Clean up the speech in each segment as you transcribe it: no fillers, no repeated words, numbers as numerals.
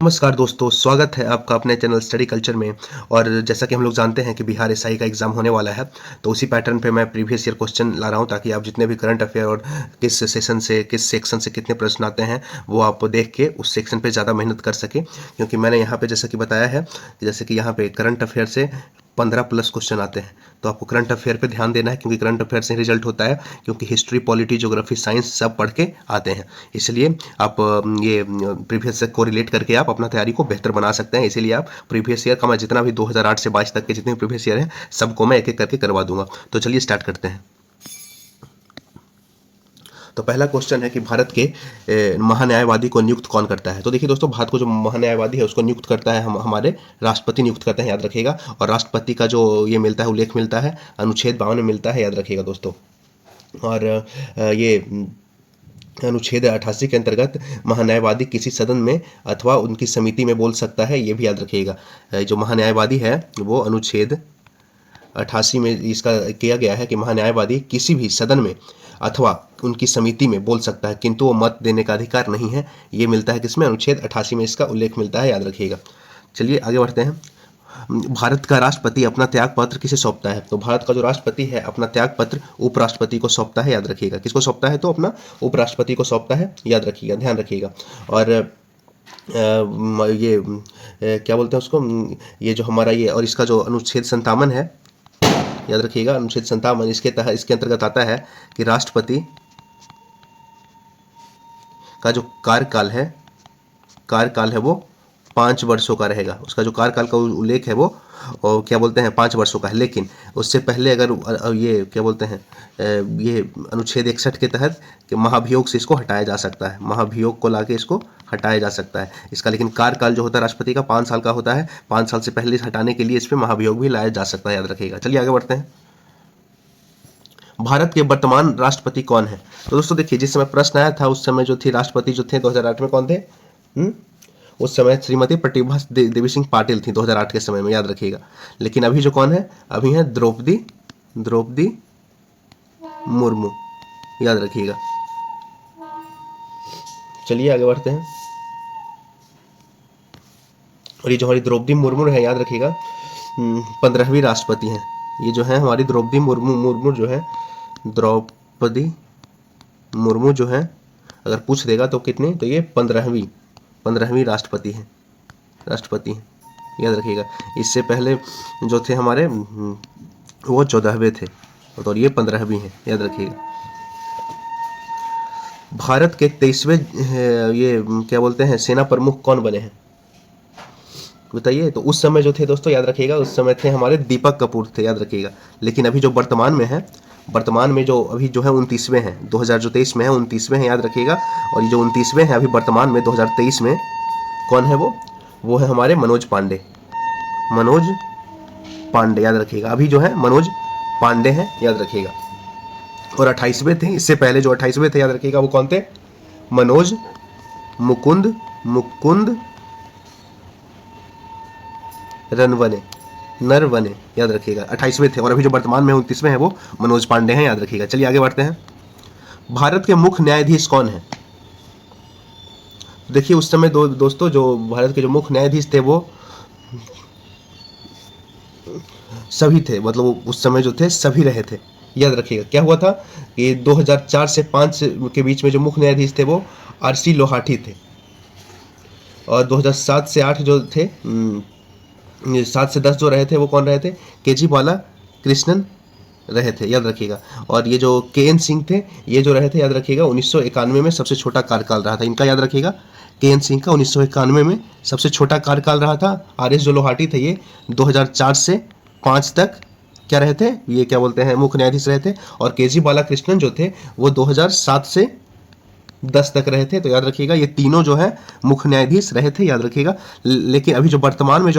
नमस्कार दोस्तों, स्वागत है आपका अपने चैनल स्टडी कल्चर में। और जैसा कि हम लोग जानते हैं कि बिहार एसआई का एग्ज़ाम होने वाला है, तो उसी पैटर्न पे मैं प्रीवियस ईयर क्वेश्चन ला रहा हूं ताकि आप जितने भी करंट अफेयर और किस सेक्शन से कितने प्रश्न आते हैं वो आप देख के उस सेक्शन पे ज़्यादा मेहनत कर सके। क्योंकि मैंने यहाँ पे जैसा कि बताया है कि जैसे कि यहाँ पे करंट अफेयर से 15+ क्वेश्चन आते हैं, तो आपको करंट अफेयर पे ध्यान देना है क्योंकि करंट अफेयर से रिजल्ट होता है। क्योंकि हिस्ट्री, पॉलिटी, ज्योग्राफी, साइंस सब पढ़ के आते हैं, इसलिए आप ये प्रीवियस से कोरिलेट करके आप अपना तैयारी को बेहतर बना सकते हैं। इसीलिए आप प्रीवियस ईयर का मैं जितना भी 2008 से 22 तक के जितने प्रीवियस ईयर हैं सबको मैं एक एक करके करवा दूंगा। तो चलिए स्टार्ट करते हैं। तो पहला क्वेश्चन है कि भारत के महान्यायवादी को नियुक्त कौन करता है। तो देखिए दोस्तों, भारत को जो महान्यायवादी है उसको नियुक्त करता है हमारे राष्ट्रपति नियुक्त करते हैं, याद रखिएगा। और राष्ट्रपति का जो ये मिलता है उल्लेख मिलता है अनुच्छेद 52 में मिलता है, याद रखिएगा दोस्तों। और ये अनुच्छेद 88 के अंतर्गत महान्यायवादी किसी सदन में अथवा उनकी समिति में बोल सकता है, ये भी याद रखिएगा। जो महान्यायवादी है वो अनुच्छेद 88 में इसका किया गया है कि महान्यायवादी किसी भी सदन में अथवा उनकी समिति में बोल सकता है, किंतु वो मत देने का अधिकार नहीं है। ये मिलता है किसमें? अनुच्छेद 88 में इसका उल्लेख मिलता है, याद रखिएगा। चलिए आगे बढ़ते हैं। भारत का राष्ट्रपति अपना त्याग पत्र किसे सौंपता है। तो भारत का जो राष्ट्रपति है अपना त्याग पत्र उपराष्ट्रपति को सौंपता है, याद रखिएगा। किसको सौंपता है? तो अपना उपराष्ट्रपति को सौंपता है, याद रखिएगा, ध्यान रखिएगा। और क्या बोलते हैं उसको, ये जो हमारा ये और इसका जो अनुच्छेद 57 है, याद रखिएगा, अनुच्छेद 57 इसके अंतर्गत आता है कि राष्ट्रपति का जो कार्यकाल है वो 5 वर्षों का रहेगा। उसका जो कार्यकाल का उल्लेख है वो क्या बोलते हैं 5 वर्षों का है। लेकिन उससे पहले अगर ये क्या बोलते हैं ये अनुच्छेद 61 के तहत कि महाभियोग से इसको हटाया जा सकता है, महाभियोग को लाके इसको हटाया जा सकता है इसका। लेकिन कार्यकाल जो होता है राष्ट्रपति का 5 साल का होता है, 5 साल से पहले हटाने के लिए इस पर महाभियोग भी लाया जा सकता है, याद रखिएगा। चलिए आगे बढ़ते हैं। भारत के वर्तमान राष्ट्रपति कौन है। तो दोस्तों देखिए, जिस समय प्रश्न आया था उस समय जो थी राष्ट्रपति जो थे 2008 में कौन थे? उस समय श्रीमती प्रतिभा देवी सिंह पाटिल थी 2008 के समय में, याद रखिएगा। लेकिन अभी जो कौन है? अभी है द्रौपदी मुर्मू, याद रखिएगा। चलिए आगे बढ़ते हैं। और ये जो हमारी द्रौपदी मुर्मू है, याद रखिएगा, 15वीं राष्ट्रपति हैं। ये जो है हमारी द्रौपदी मुर्मू जो है, द्रौपदी मुर्मू जो है, अगर पूछ देगा तो कितने, तो ये 15वीं राष्ट्रपति हैं, याद रखिएगा। इससे पहले जो थे हमारे वो 14वें थे और ये 15वीं हैं, याद रखिएगा। भारत के 23वें ये क्या बोलते हैं सेना प्रमुख कौन बने हैं, बताइए। तो उस समय जो थे दोस्तों, याद रखिएगा, उस समय थे हमारे दीपक कपूर थे, याद रखिएगा। लेकिन अभी जो वर्तमान में है, वर्तमान में जो अभी जो है 29वें हैं, 2023 में है 29वें हैं, याद रखिएगा। और ये जो 29वें हैं अभी वर्तमान में 2023 में कौन है वो है हमारे मनोज पांडे, याद रखिएगा। अभी जो है मनोज पांडे हैं, याद रखिएगा। और 28वें थे, इससे पहले जो 28वें थे, याद रखिएगा, वो कौन थे? मनोज मुकुंद नरवने, याद रखिएगा। 28वें थे। और अभी जो वर्तमान में 29वें हैं वो मनोज पांडे हैं, याद रखिएगा। चलिए आगे बढ़ते हैं। भारत के मुख्य न्यायाधीश कौन है। देखिए उस समय दोस्तों जो भारत के जो मुख्य न्यायाधीश थे वो सभी थे, मतलब उस समय जो थे सभी रहे थे, याद रखिएगा। क्या हुआ था कि 2004 से 5 के बीच में जो मुख्य न्यायाधीश थे वो RC लोहाटी थे। और 2007 से 8 जो थे 7 से 10 जो रहे थे वो कौन रहे थे? KG बालाकृष्णन रहे थे, याद रखिएगा। और ये जो KN सिंह थे ये जो रहे थे, याद रखिएगा, 1991 में सबसे छोटा कार्यकाल रहा था इनका, याद रखिएगा। KN सिंह का 1991 में सबसे छोटा कार्यकाल रहा था। RS जो लोहाटी थे ये 2004 से 5 तक क्या रहे थे, ये क्या बोलते हैं मुख्य न्यायाधीश रहे थे। और KG बालाकृष्णन जो थे वो 2007 से 10 तक रहे थे। तो याद रखिएगा ये तीनों जो है मुख्य न्यायाधीश रहे थे, याद रखिएगा। लेकिन अभी जो वर्तमान में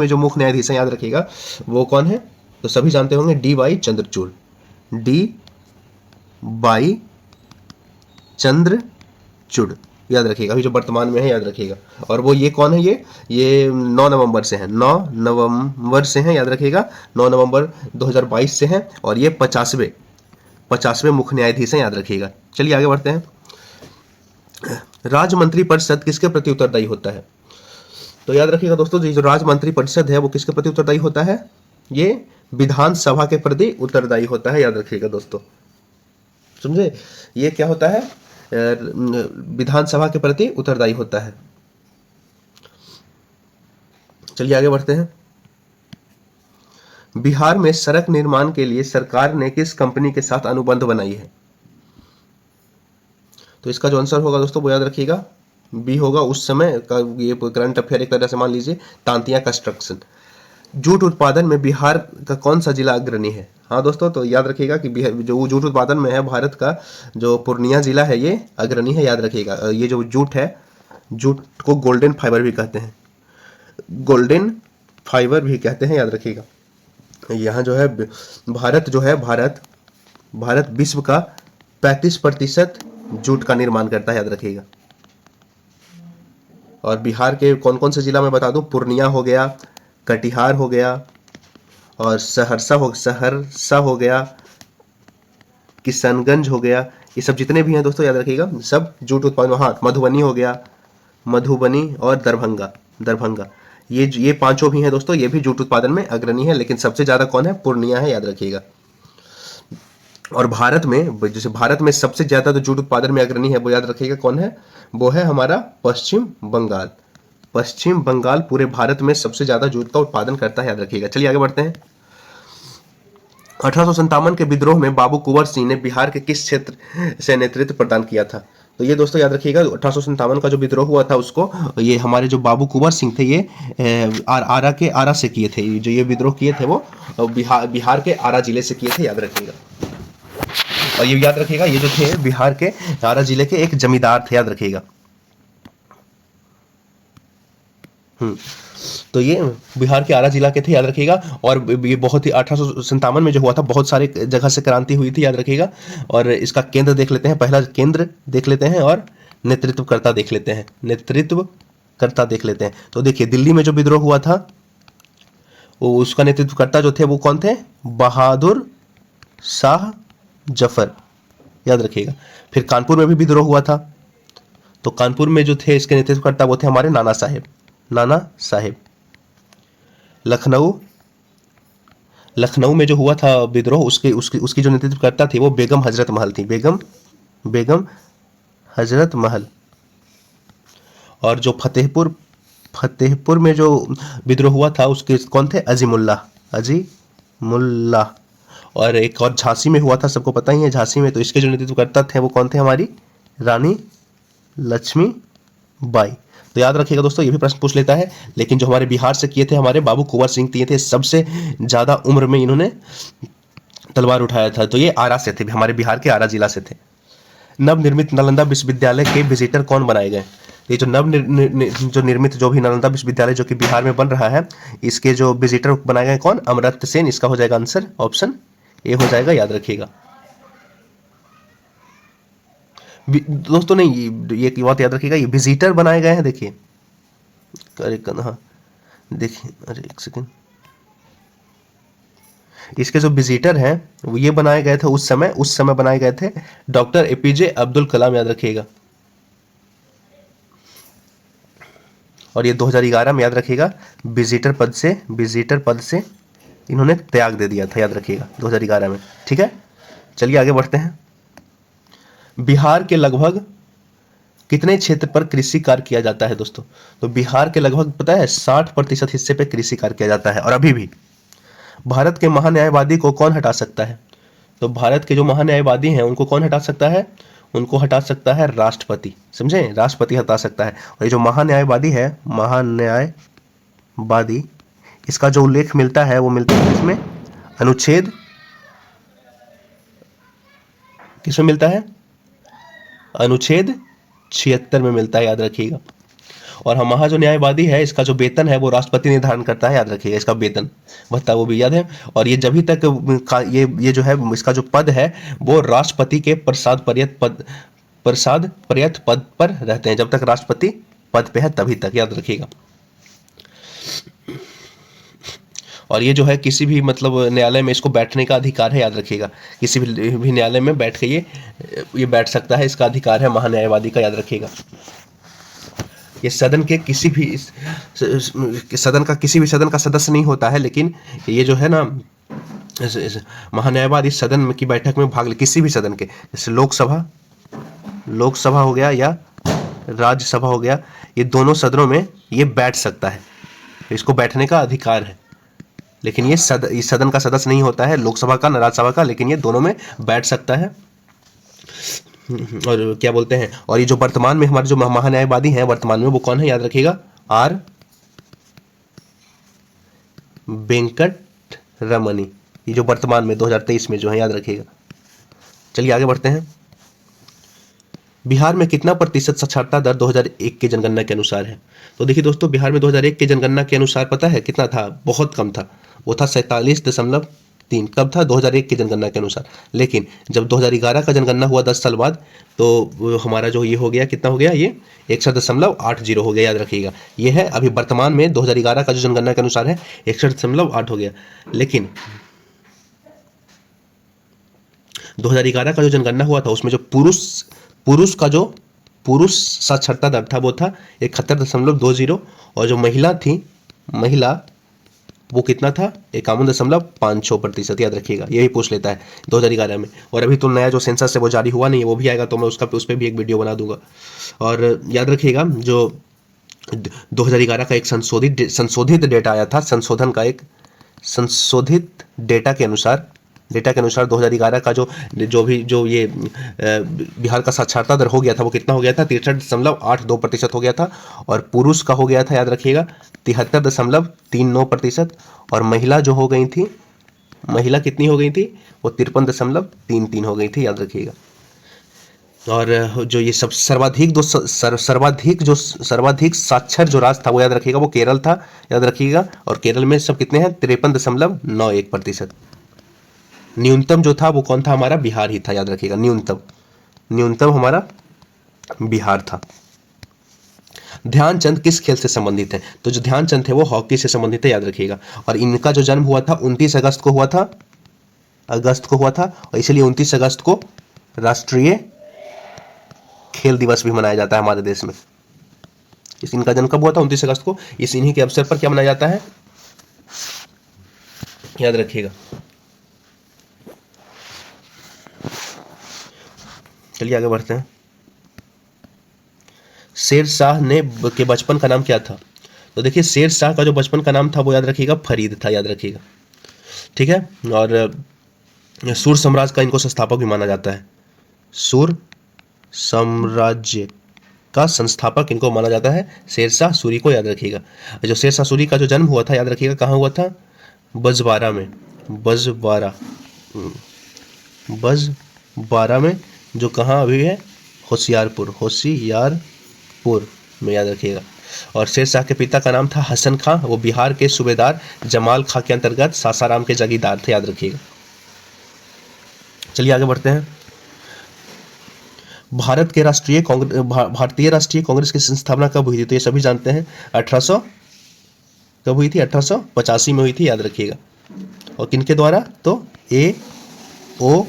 जो मुख्य न्यायाधीश हैं, याद रखिएगा, वो कौन है? तो सभी जानते होंगे DY चंद्रचूड़, याद रखिएगा। अभी जो वर्तमान में है, याद रखिएगा। और वो ये कौन है? ये 9 नवंबर से हैं, 9 नवंबर से हैं, याद रखिएगा। 9 नवंबर 2022 से हैं। और ये 50वें मुख्य न्यायाधीश हैं, याद रखिएगा। चलिए आगे बढ़ते हैं। राज्य मंत्री परिषद किसके प्रति उत्तरदायी होता है? तो याद रखिएगा दोस्तों, ये जो राज्य मंत्री परिषद है वो किसके प्रति उत्तरदायी होता है? ये विधानसभा के प्रति उत्तरदायी होता है, याद रखिएगा दोस्तों, समझे? ये क्या होता है? विधानसभा के प्रति उत्तरदायी होता है। चलिए आगे बढ़ते हैं। बिहार में सड़क निर्माण के लिए सरकार ने किस कंपनी के साथ अनुबंध बनाई है? तो इसका जो आंसर होगा दोस्तों वो याद रखिएगा, बी होगा। उस समय का ये करंट अफेयर एक तरह से मान लीजिए, तांतिया कंस्ट्रक्शन। जूट उत्पादन में बिहार का कौन सा जिला अग्रणी है? हाँ दोस्तों, तो याद रखिएगा कि जो जूट उत्पादन में है भारत का जो पूर्णिया जिला है ये अग्रणी है, याद रखिएगा। ये जो जूट है, जूट को गोल्डन फाइबर भी कहते हैं, गोल्डन फाइबर भी कहते हैं, याद रखिएगा। यहाँ जो है भारत जो है, भारत विश्व का 35% जूट का निर्माण करता है, याद रखिएगा। और बिहार के कौन कौन से जिला में बता दूं, पूर्णिया हो गया, कटिहार हो गया, और सहरसा हो गया, किशनगंज हो गया। ये सब जितने भी हैं दोस्तों याद रखिएगा, सब जूट उत्पादन। हाँ, मधुबनी हो गया, मधुबनी और दरभंगा ये पांचों भी हैं दोस्तों, ये भी जूट उत्पादन में अग्रणी है। लेकिन सबसे ज्यादा कौन है? पूर्णिया है, याद रखिएगा। और भारत में, जैसे भारत में सबसे ज्यादा जो जूट उत्पादन में अग्रणी है वो याद रखिएगा कौन है? वो है हमारा पश्चिम बंगाल। पश्चिम बंगाल पूरे भारत में सबसे ज्यादा जूट का उत्पादन करता है, याद रखिएगा। चलिए आगे बढ़ते हैं। 1857 के विद्रोह में बाबू कुंवर सिंह ने बिहार के किस क्षेत्र से नेतृत्व प्रदान किया था? तो ये दोस्तों याद रखिएगा, 1857 का जो विद्रोह हुआ था उसको ये हमारे जो बाबू कुंवर सिंह थे ये आरा से किए थे। जो ये विद्रोह किए थे वो बिहार के आरा जिले से किए थे, याद रखिएगा। और ये याद रखिएगा, ये जो थे बिहार के आरा जिले के एक जमींदार थे, याद रखिएगा। तो ये बिहार के आरा जिला के थे, याद रखिएगा। और ये बहुत ही 1857 में जो हुआ था, बहुत सारे जगह से क्रांति हुई थी, याद रखिएगा। और इसका केंद्र देख लेते हैं, पहला केंद्र देख लेते हैं और नेतृत्वकर्ता देख लेते हैं, नेतृत्वकर्ता देख लेते हैं। तो देखिए, दिल्ली में जो विद्रोह हुआ था वो उसका नेतृत्वकर्ता जो थे वो कौन थे? बहादुर शाह जफर, याद रखिएगा। फिर कानपुर में भी विद्रोह हुआ था, तो कानपुर में जो थे इसके नेतृत्वकर्ता वो थे हमारे नाना साहेब। लखनऊ में जो हुआ था विद्रोह, उसकी जो नेतृत्वकर्ता थी वो बेगम हजरत महल थी, बेगम हजरत महल। और जो फतेहपुर में जो विद्रोह हुआ था उसके कौन थे? अजीमुल्लाह। और एक और झांसी में हुआ था, सबको पता ही है झांसी में, तो इसके जो नेतृत्वकर्ता थे वो कौन थे? हमारी रानी लक्ष्मीबाई। तो याद रखिएगा दोस्तों, ये भी प्रश्न पूछ लेता है। लेकिन जो हमारे बिहार से किए थे हमारे बाबू कुंवर सिंह किए थे, सबसे ज्यादा उम्र में इन्होंने तलवार उठाया था। तो ये आरा से थे, हमारे बिहार के आरा जिला से थे। नवनिर्मित नालंदा विश्वविद्यालय के विजिटर कौन बनाए गए? ये जो निर्मित जो भी नालंदा विश्वविद्यालय जो कि बिहार में बन रहा है, इसके जो विजिटर बनाए गए कौन? अमर्त्य सेन। इसका हो जाएगा आंसर ऑप्शन ए हो जाएगा, याद रखिएगा दोस्तों। नहीं, ये बात याद रखिएगा, ये विजिटर बनाए गए हैं। देखिए, अरे हाँ देखिए, अरे एक सेकंड, इसके जो विजिटर हैं वो ये बनाए गए थे उस समय बनाए गए थे डॉक्टर एपीजे अब्दुल कलाम, याद रखिएगा। और ये 2011 में, याद रखिएगा, विजिटर पद से इन्होंने त्याग दे दिया था, याद रखिएगा, 2011 में। ठीक है, चलिए आगे बढ़ते हैं। बिहार के लगभग कितने क्षेत्र पर कृषि कार्य किया जाता है दोस्तों? तो बिहार के लगभग पता है 60% हिस्से पे कृषि कार्य किया जाता है। और अभी भी भारत के महान्यायवादी को कौन हटा सकता है? तो भारत के जो महान्यायवादी हैं उनको कौन हटा सकता है? उनको हटा सकता है राष्ट्रपति, समझे? राष्ट्रपति हटा सकता है। और ये जो महान्यायवादी है, महान्यायवादी, इसका जो उल्लेख मिलता है वो मिलता है इसमें अनुच्छेद, किसमें मिलता है? अनुच्छेद 76 में मिलता है, याद रखिएगा। और हम वहाँ जो न्यायवादी है इसका जो वेतन है वो राष्ट्रपति निर्धारण करता है, याद रखिएगा। इसका वेतन भत्ता वो भी याद है। और ये जब तक ये जो है इसका जो पद है वो राष्ट्रपति के प्रसाद पर्यत पद पर रहते हैं। जब तक राष्ट्रपति पद पे है तभी तक, याद रखिएगा। और ये जो है किसी भी मतलब न्यायालय में इसको बैठने का अधिकार है, याद रखिएगा। किसी भी न्यायालय में बैठ के ये बैठ सकता है, इसका अधिकार है महान्यायवादी का, याद रखिएगा। ये सदन के किसी भी सदन का सदस्य नहीं होता है, लेकिन ये जो है ना महान्यायवादी इस सदन की बैठक में भाग ले, किसी भी सदन के, जैसे लोकसभा हो गया या राज्यसभा हो गया, ये दोनों सदनों में ये बैठ सकता है, इसको बैठने का अधिकार है। लेकिन ये सदन का सदस्य नहीं होता है, लोकसभा का न राज्यसभा का, लेकिन ये दोनों में बैठ सकता है। और क्या बोलते हैं, और ये जो वर्तमान में हमारे जो महान्यायवादी हैं वर्तमान में, वो कौन है, याद रखिएगा, आर वेंकट रमनी, ये जो वर्तमान में 2023 में जो है, याद रखिएगा। चलिए आगे बढ़ते हैं। बिहार में कितना प्रतिशत साक्षरता दर 2001 की जनगणना के अनुसार है? तो देखिए दोस्तों, बिहार में 2001 की जनगणना के अनुसार पता है कितना था? बहुत कम था, वो था 47.3। कब था? 2001 की जनगणना के अनुसार। लेकिन जब 2011 का जनगणना हुआ 10 साल बाद, तो हमारा जो ये हो गया, कितना हो गया, ये 61.80 हो गया, याद रखिएगा। ये है अभी वर्तमान में 2011 का जो जनगणना के अनुसार है 61.8 हो गया। लेकिन 2011 का जो जनगणना हुआ था उसमें जो पुरुष साक्षरता दर था वो था 71.20, और जो महिला वो कितना था? 51.56%, याद रखिएगा। ये भी पूछ लेता है 2011 में। और अभी तो नया जो सेंसस है वो जारी हुआ नहीं है, वो भी आएगा, तो मैं उस पर भी एक वीडियो बना दूंगा। और याद रखिएगा, जो 2011 का एक संशोधित डेटा आया था, संशोधित डेटा के अनुसार 2011 का जो ये बिहार का साक्षरता दर हो गया था, वो कितना हो गया था? 63.82% हो गया था। और पुरुष का हो गया था, याद रखिएगा, 73.39%। और महिला जो हो गई थी, महिला कितनी हो गई थी? वो 53.33 हो गई थी, याद रखिएगा। और जो ये सब सर्वाधिक साक्षर जो राज्य था वो, याद रखिएगा, वो केरल था, याद रखिएगा। और केरल में सब कितने हैं? 53.91%। न्यूनतम जो था वो कौन था? हमारा बिहार ही था, याद रखिएगा। न्यूनतम हमारा बिहार था। ध्यानचंद किस खेल से संबंधित है? तो जो ध्यानचंद थे वो हॉकी से संबंधित है, याद रखिएगा। और इनका जो जन्म हुआ था 29 अगस्त को हुआ था, और इसलिए 29 अगस्त को राष्ट्रीय खेल दिवस भी मनाया जाता है हमारे देश में। इनका जन्म कब हुआ था? 29 अगस्त को। इन्हीं के अवसर पर क्या मनाया जाता है, याद रखिएगा। चलिए आगे बढ़ते हैं। शेर शाह के बचपन का नाम क्या था? तो देखिए, शेर शाह का जो बचपन का नाम था वो, याद रखिएगा, फरीद था, याद रखिएगा। ठीक है। और सूर साम्राज्य का इनको संस्थापक भी माना जाता है। सूर साम्राज्य का संस्थापक इनको माना जाता है, शेर शाह सूरी को, याद रखिएगा। जो शेर शाह सूरी का जो जन्म हुआ था, याद रखिएगा, कहाँ हुआ था? बजबारा में, जो कहाँ अभी है? होशियारपुर में, याद रखिएगा। और शेर शाह के पिता का नाम था हसन खां, वो बिहार के सूबेदार जमाल खां के अंतर्गत सासाराम के जागीरदार थे, याद रखिएगा। चलिए आगे बढ़ते हैं। भारतीय राष्ट्रीय कांग्रेस की स्थापना कब हुई थी? तो ये सभी जानते हैं, 1800 कब हुई थी? 1885 में हुई थी, याद रखिएगा। और किनके द्वारा? तो A.O.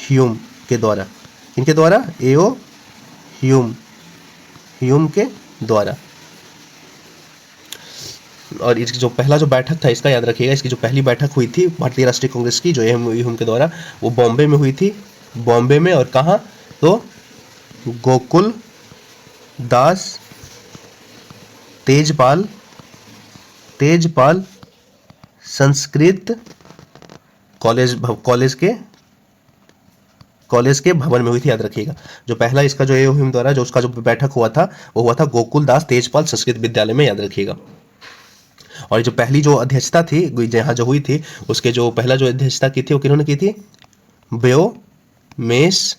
ह्यूम के द्वारा। इनके द्वारा? A.O. ह्यूम के द्वारा। और इसकी जो पहला जो बैठक था इसका, याद रखिएगा, इसकी जो पहली बैठक हुई थी भारतीय राष्ट्रीय कांग्रेस की, जो ह्यूम के द्वारा, वो बॉम्बे में हुई थी। बॉम्बे में, और कहाँ? तो गोकुल दास तेजपाल संस्कृत कॉलेज के भवन में हुई थी, याद रखिएगा। जो पहला इसका जो ह्यूम द्वारा जो उसका जो बैठक हुआ था वो हुआ था गोकुल दास तेजपाल संस्कृत विद्यालय में, याद रखिएगा। और जो पहली जो अध्यक्षता थी जहाँ जो हुई थी, उसके जो पहला जो अध्यक्षता की थी वो किन्होंने की थी? व्योमेश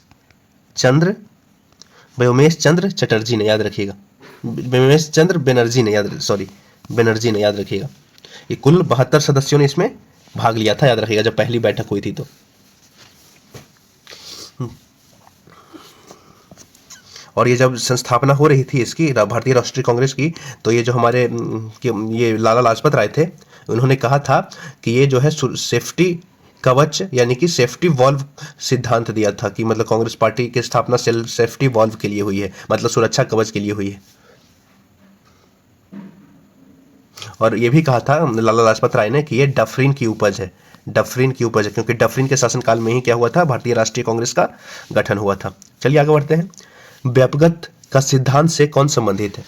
चंद्र चटर्जी ने, याद रखिएगा। व्योमेश चंद्र बनर्जी ने, याद रखिएगा। ये कुल 72 सदस्यों ने इसमें भाग लिया था, याद रखिएगा, जब पहली बैठक हुई थी तो। और ये जब संस्थापना हो रही थी इसकी, भारतीय राष्ट्रीय कांग्रेस की, तो ये जो हमारे ये लाला लाजपत राय थे, उन्होंने कहा था कि ये जो है सेफ्टी कवच यानी कि सेफ्टी वॉल्व सिद्धांत दिया था कि मतलब कांग्रेस पार्टी की स्थापना सेफ्टी वॉल्व के लिए हुई है, मतलब सुरक्षा कवच के लिए हुई है। और ये भी कहा था लाला लाजपत राय ने कि ये डफरिन की उपज है, डफरिन की उपज है, क्योंकि डफरिन के शासनकाल में ही क्या हुआ था, भारतीय राष्ट्रीय कांग्रेस का गठन हुआ था। चलिए आगे बढ़ते हैं। व्यापकता का सिद्धांत से कौन संबंधित है?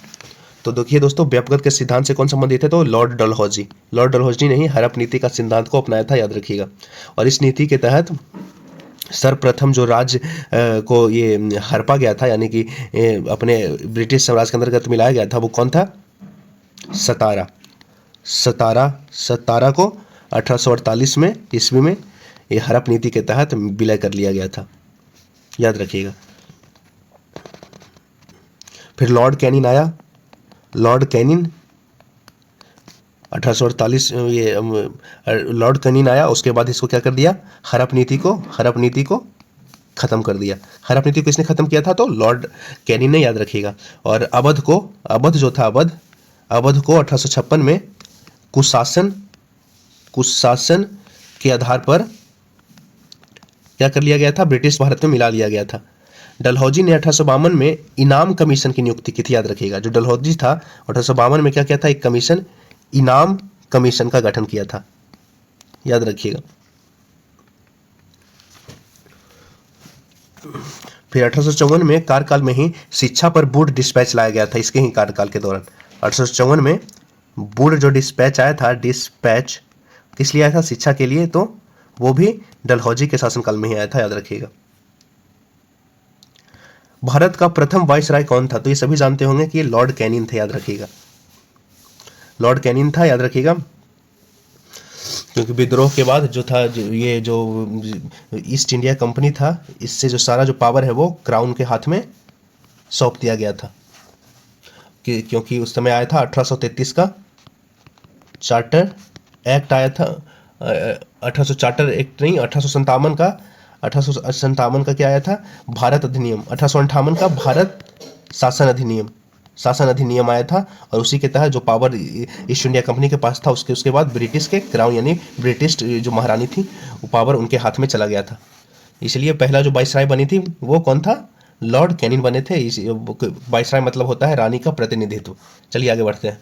तो देखिए दोस्तों, व्यापकता के सिद्धांत से कौन संबंधित है? तो लॉर्ड डलहौजी, लॉर्ड डलहौजी ने ही हड़प नीति का सिद्धांत को अपनाया था, याद रखिएगा। और इस नीति के तहत सर्वप्रथम जो राज्य को ये हड़पा गया था, यानी कि अपने ब्रिटिश साम्राज्य के अंतर्गत मिलाया गया था, वो कौन था? सतारा। सतारा को 1848 में ईस्वी में ये हड़प नीति के तहत विलय कर लिया गया था, याद रखिएगा। फिर लॉर्ड कैनिन आया, लॉर्ड कैनिन 1848 ये लॉर्ड कैनिन आया, उसके बाद इसको क्या कर दिया? हड़प नीति को खत्म कर दिया। हड़प नीति को किसने खत्म किया था? तो लॉर्ड कैनिन ने, याद रखिएगा। और अवध को 1856 में कुशासन के आधार पर क्या कर लिया गया था? ब्रिटिश भारत में मिला लिया गया था। डलहौजी ने 1852 में इनाम कमीशन की नियुक्ति की थी, याद रखिएगा। जो डलहौजी था 1852 में क्या किया था? एक कमीशन, इनाम कमीशन का गठन किया था, याद रखिएगा। फिर 1854 में कार्यकाल में ही शिक्षा पर वुड डिस्पैच लाया गया था, इसके ही कार्यकाल के दौरान 1854 में वुड जो डिस्पैच आया था, डिस्पैच किस लिए आया था? शिक्षा के लिए, तो वो भी डलहौजी के शासनकाल में ही आया था, याद रखिएगा। भारत का प्रथम वाइसराय कौन था? तो ये सभी जानते होंगे कि लॉर्ड कैनिन थे, याद रखिएगा। लॉर्ड कैनिन था, याद रखिएगा, क्योंकि विद्रोह के बाद जो था ये जो ईस्ट इंडिया कंपनी था, इससे जो सारा जो पावर है वो क्राउन के हाथ में सौंप दिया गया था, क्योंकि उस समय आया था 1833 का चार्टर एक्ट आया था, 1800 चार्टर एक्ट नहीं, 1857 का क्या आया था? भारत अधिनियम। 1858 का भारत शासन अधिनियम आया था, और उसी के तहत जो पावर ईस्ट इंडिया कंपनी के पास था, उसके बाद ब्रिटिश के क्राउन यानी ब्रिटिश जो महारानी थी, वो पावर उनके हाथ में चला गया था। इसलिए पहला जो वाइसराय बनी थी वो कौन था? लॉर्ड कैनिन बने थे। वाइसराय मतलब होता है रानी का प्रतिनिधित्व। चलिए आगे बढ़ते हैं।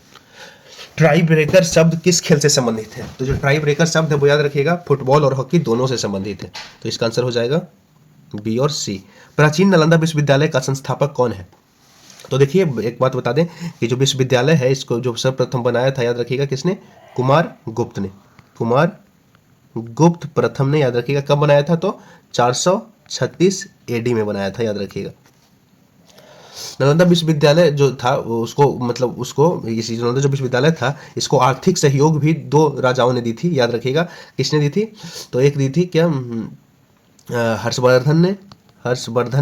ट्राई ब्रेकर शब्द किस खेल से संबंधित है? तो जो ट्राई ब्रेकर शब्द है वो याद रखिएगा, फुटबॉल और हॉकी दोनों से संबंधित है, तो इसका आंसर हो जाएगा बी और सी। प्राचीन नालंदा विश्वविद्यालय का संस्थापक कौन है? तो देखिए एक बात बता दें कि जो विश्वविद्यालय है इसको जो सर्वप्रथम बनाया था, याद रखिएगा, किसने? कुमार गुप्त प्रथम ने, याद रखिएगा। कब बनाया था? तो 436 एडी में बनाया था, याद रखिएगा। नालंदा विश्वविद्यालय जो था इसी नालंदा जो विश्वविद्यालय था, इसको आर्थिक सहयोग भी 2 राजाओं ने दी थी, याद रखिएगा। किसने दी थी? तो एक दी थी क्या? हर्षवर्धन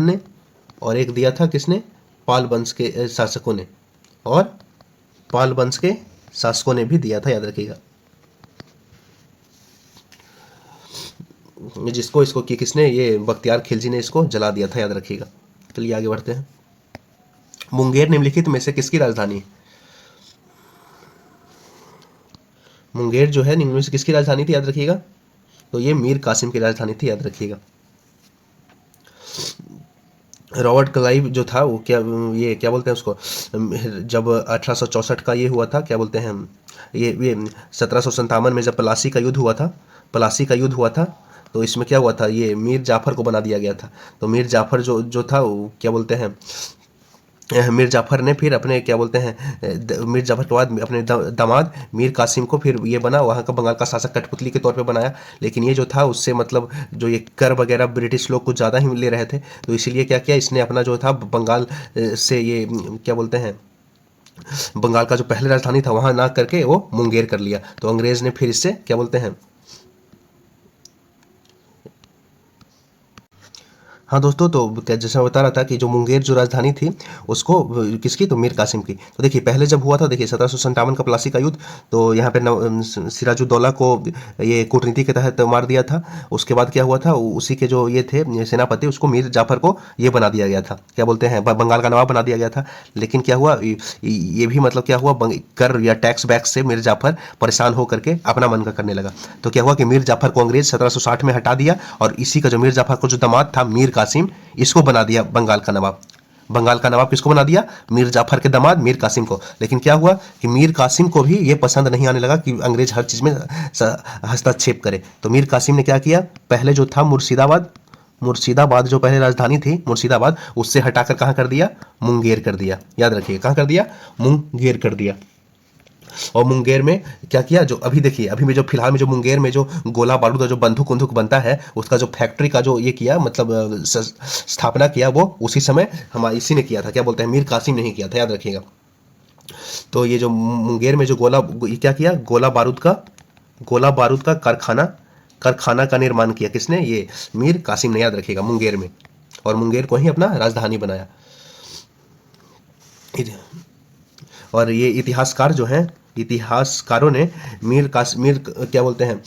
ने, और एक दिया था किसने? पाल वंश के शासकों ने, और पाल वंश के शासकों ने भी दिया था, याद रखिएगा। इसको किसने? ये बख्तियार खिलजी ने इसको जला दिया था, याद रखिएगा। चलिए आगे बढ़ते हैं। मुंगेर निम्नलिखित में से किसकी राजधानी है? मुंगेर जो है निम्न में से किसकी राजधानी थी, याद रखिएगा। तो ये मीर कासिम की राजधानी थी, याद रखिएगा। रॉबर्ट क्लाइव जो था वो क्या बोलते हैं उसको, जब 1864 का ये हुआ था, क्या बोलते हैं ये 1757 में जब प्लासी का युद्ध हुआ था, तो इसमें क्या हुआ था? ये मीर जाफर को बना दिया गया था। तो मीर जाफर जो था वो क्या बोलते हैं, मीर जाफर ने फिर अपने क्या बोलते हैं मीर जाफर के बाद अपने दामाद मीर कासिम को फिर ये बना वहाँ का बंगाल का शासक कठपुतली के तौर पे बनाया। लेकिन ये जो था उससे मतलब जो ये कर वगैरह ब्रिटिश लोग कुछ ज़्यादा ही ले रहे थे, तो इसीलिए क्या किया इसने, अपना जो था बंगाल से ये क्या बोलते हैं बंगाल का जो पहले राजधानी था वहाँ ना करके वो मुंगेर कर लिया। तो अंग्रेज ने फिर इससे क्या बोलते हैं हाँ दोस्तों, तो जैसे मैं बता रहा था कि जो मुंगेर जो राजधानी थी उसको किसकी, तो मीर कासिम की। तो देखिए पहले जब हुआ था, देखिए 1757 का प्लासी का युद्ध, तो यहाँ पे सिराजुद्दौला को ये कूटनीति के तहत मार दिया था। उसके बाद क्या हुआ था, उसी के जो ये थे सेनापति, उसको मीर जाफर को ये बना दिया गया था, क्या बोलते हैं, बंगाल का नवाब बना दिया गया था। लेकिन क्या हुआ, ये भी मतलब क्या हुआ, कर या टैक्स बैक्स से मीर जाफर परेशान होकर के अपना मन का करने लगा। तो क्या हुआ कि मीर जाफर को अंग्रेज 1760 में हटा दिया, और इसी का जो मीर जाफर को जो दामाद था मीर कासिम, इसको बना दिया बंगाल का नवाब। बंगाल का नवाब किसको बना दिया, मीर जाफर के दामाद मीर कासिम को। लेकिन क्या हुआ कि मीर कासिम को भी ये पसंद नहीं आने लगा कि अंग्रेज हर चीज़ में हस्तक्षेप करे। तो मीर कासिम ने क्या किया, पहले जो था मुर्शिदाबाद जो पहले राजधानी थी मुर्शिदाबाद, उससे हटाकर कहाँ कर दिया, मुंगेर कर दिया। याद रखिएगा कहाँ कर दिया, मुंगेर कर दिया। और मुंगेर में क्या किया, जो अभी देखिए अभी में जो फिलहाल में जो मुंगेर में जो गोला बारूद और जो बंदूक उंदूक बनता है, उसका जो फैक्ट्री का जो ये किया, मतलब स्थापना किया, वो उसी समय हमारे इसी ने किया था, क्या बोलते हैं, मीर कासिम ने ही किया था, याद रखिएगा। तो ये जो मुंगेर में जो ये क्या किया, गोला बारूद का कारखाना का निर्माण किया, किसने, ये मीर कासिम ने, याद रखिएगा, मुंगेर में। और मुंगेर को ही अपना राजधानी बनाया। और ये इतिहासकार जो हैं, इतिहासकारों ने मीर क्या बोलते हैं,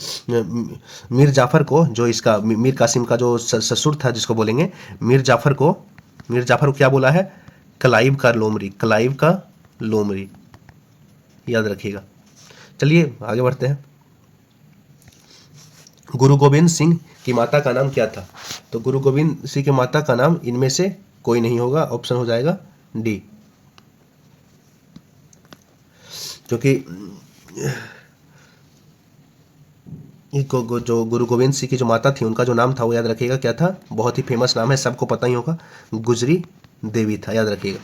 मीर जाफर को, जो इसका मीर कासिम का जो ससुर था जिसको बोलेंगे, मीर जाफर को क्या बोला है, क्लाइव का लोमड़ी, याद रखिएगा। चलिए आगे बढ़ते हैं। गुरु गोविंद सिंह की माता का नाम क्या था, तो गुरु गोविंद सिंह की माता का नाम इनमें से कोई नहीं होगा, ऑप्शन हो जाएगा डी, क्योंकि जो गुरु गोविंद सिंह की जो माता थी उनका जो नाम था वो याद रखिएगा क्या था, बहुत ही फेमस नाम है, सबको पता ही होगा, गुजरी देवी था, याद रखिएगा।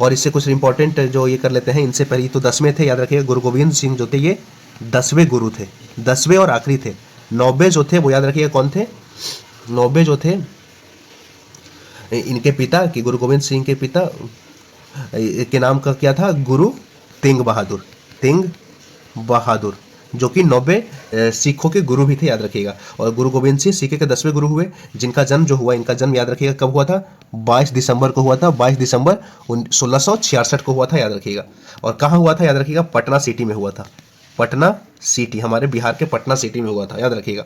और इससे कुछ इंपॉर्टेंट जो ये कर लेते हैं, इनसे पहले तो 10वें थे, याद रखिएगा, गुरु गोविंद सिंह जो थे ये 10वें गुरु थे, 10वें और आखिरी थे। 90 जो थे वो याद रखिएगा कौन थे, 90 जो थे इनके पिता कि गुरु गोविंद सिंह के पिता के नाम का क्या था, गुरु तेंग बहादुर, जो कि 90 सिखों के गुरु भी थे, याद रखिएगा। और गुरु गोविंद सिंह सिख के 10वें गुरु हुए, जिनका जन्म जो हुआ, इनका जन्म याद रखिएगा कब हुआ था, 22 दिसंबर को हुआ था, 22 दिसंबर 1666 को हुआ था, याद रखिएगा। और कहाँ हुआ था, याद रखिएगा, पटना सिटी में हुआ था, पटना सिटी, हमारे बिहार के पटना सिटी में हुआ था, याद रखिएगा।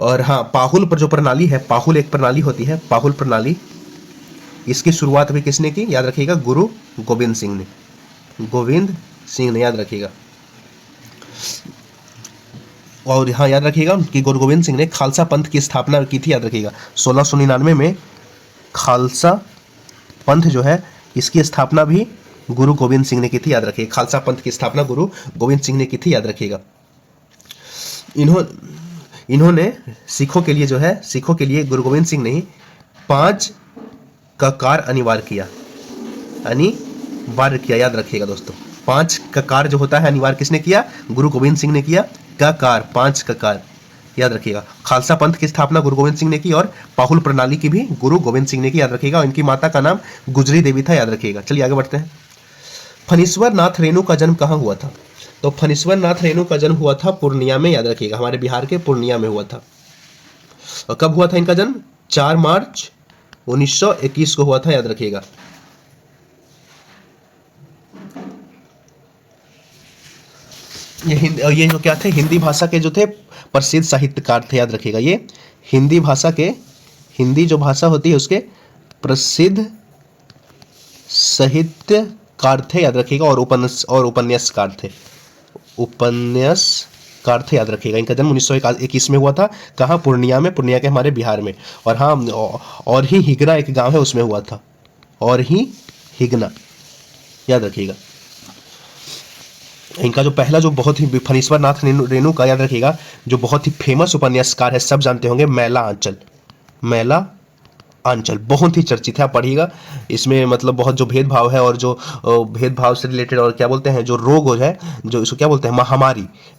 और हाँ, पाहुल पर जो प्रणाली है, पाहुल एक प्रणाली होती है, पाहुल प्रणाली, इसकी शुरुआत भी किसने की, याद रखिएगा, गुरु गोविंद सिंह ने, याद रखिएगा। और हाँ याद रखिएगा कि गुरु गोविंद सिंह ने खालसा पंथ की स्थापना की थी, याद रखिएगा। 1699 में खालसा पंथ जो है, इसकी स्थापना भी गुरु गोविंद सिंह ने की थी, याद रखिएगा। खालसा पंथ की स्थापना गुरु गोविंद सिंह ने की थी, याद रखिएगा। इन्होंने सिखों के लिए जो है, सिखों के लिए गुरु गोविंद सिंह ने 5 ककार अनिवार्य किया, याद रखिएगा दोस्तों। 5 ककार जो होता है अनिवार्य किसने किया, गुरु गोविंद सिंह ने किया, ककार, 5 ककार, याद रखिएगा। खालसा पंथ की स्थापना गुरु गोविंद सिंह ने की, और पाहुल प्रणाली की भी गुरु गोविंद सिंह ने की, याद रखिएगा। और इनकी माता का नाम गुजरी देवी था, याद रखिएगा। चलिए आगे बढ़ते हैं। फणीश्वर नाथ रेणु का जन्म कहाँ हुआ था, तो फणीश्वर नाथ रेणु का जन्म हुआ था पूर्णिया में, याद रखिएगा, हमारे बिहार के पूर्णिया में हुआ था। और कब हुआ था इनका जन्म, 4 मार्च 1921 को हुआ था, याद रखिएगा। ये जो क्या थे, हिंदी भाषा के जो थे प्रसिद्ध साहित्यकार थे, याद रखिएगा। ये हिंदी जो भाषा होती है उसके प्रसिद्ध साहित्यकार थे, याद रखिएगा। और उपन्यासकार थे, याद रखिएगा। इनका जन्म 1921 में हुआ था, कहाँ, पूर्णिया में, पूर्णिया के हमारे बिहार में। और हाँ, और ही हिगना एक गांव है, उसमें हुआ था, और ही हिगना, याद रखिएगा। इनका जो पहला जो बहुत ही, फणीश्वर नाथ रेणु का, याद रखिएगा, जो बहुत ही फेमस उपन्यासकार है, सब जानते होंगे, मैला आंचल बहुत ही चर्चित है, आप पढ़िएगा। इसमें मतलब बहुत जो भेदभाव है, और जो भेदभाव से रिलेटेड, और क्या बोलते हैं, जो रोग है, जो इसको क्या बोलते हैं,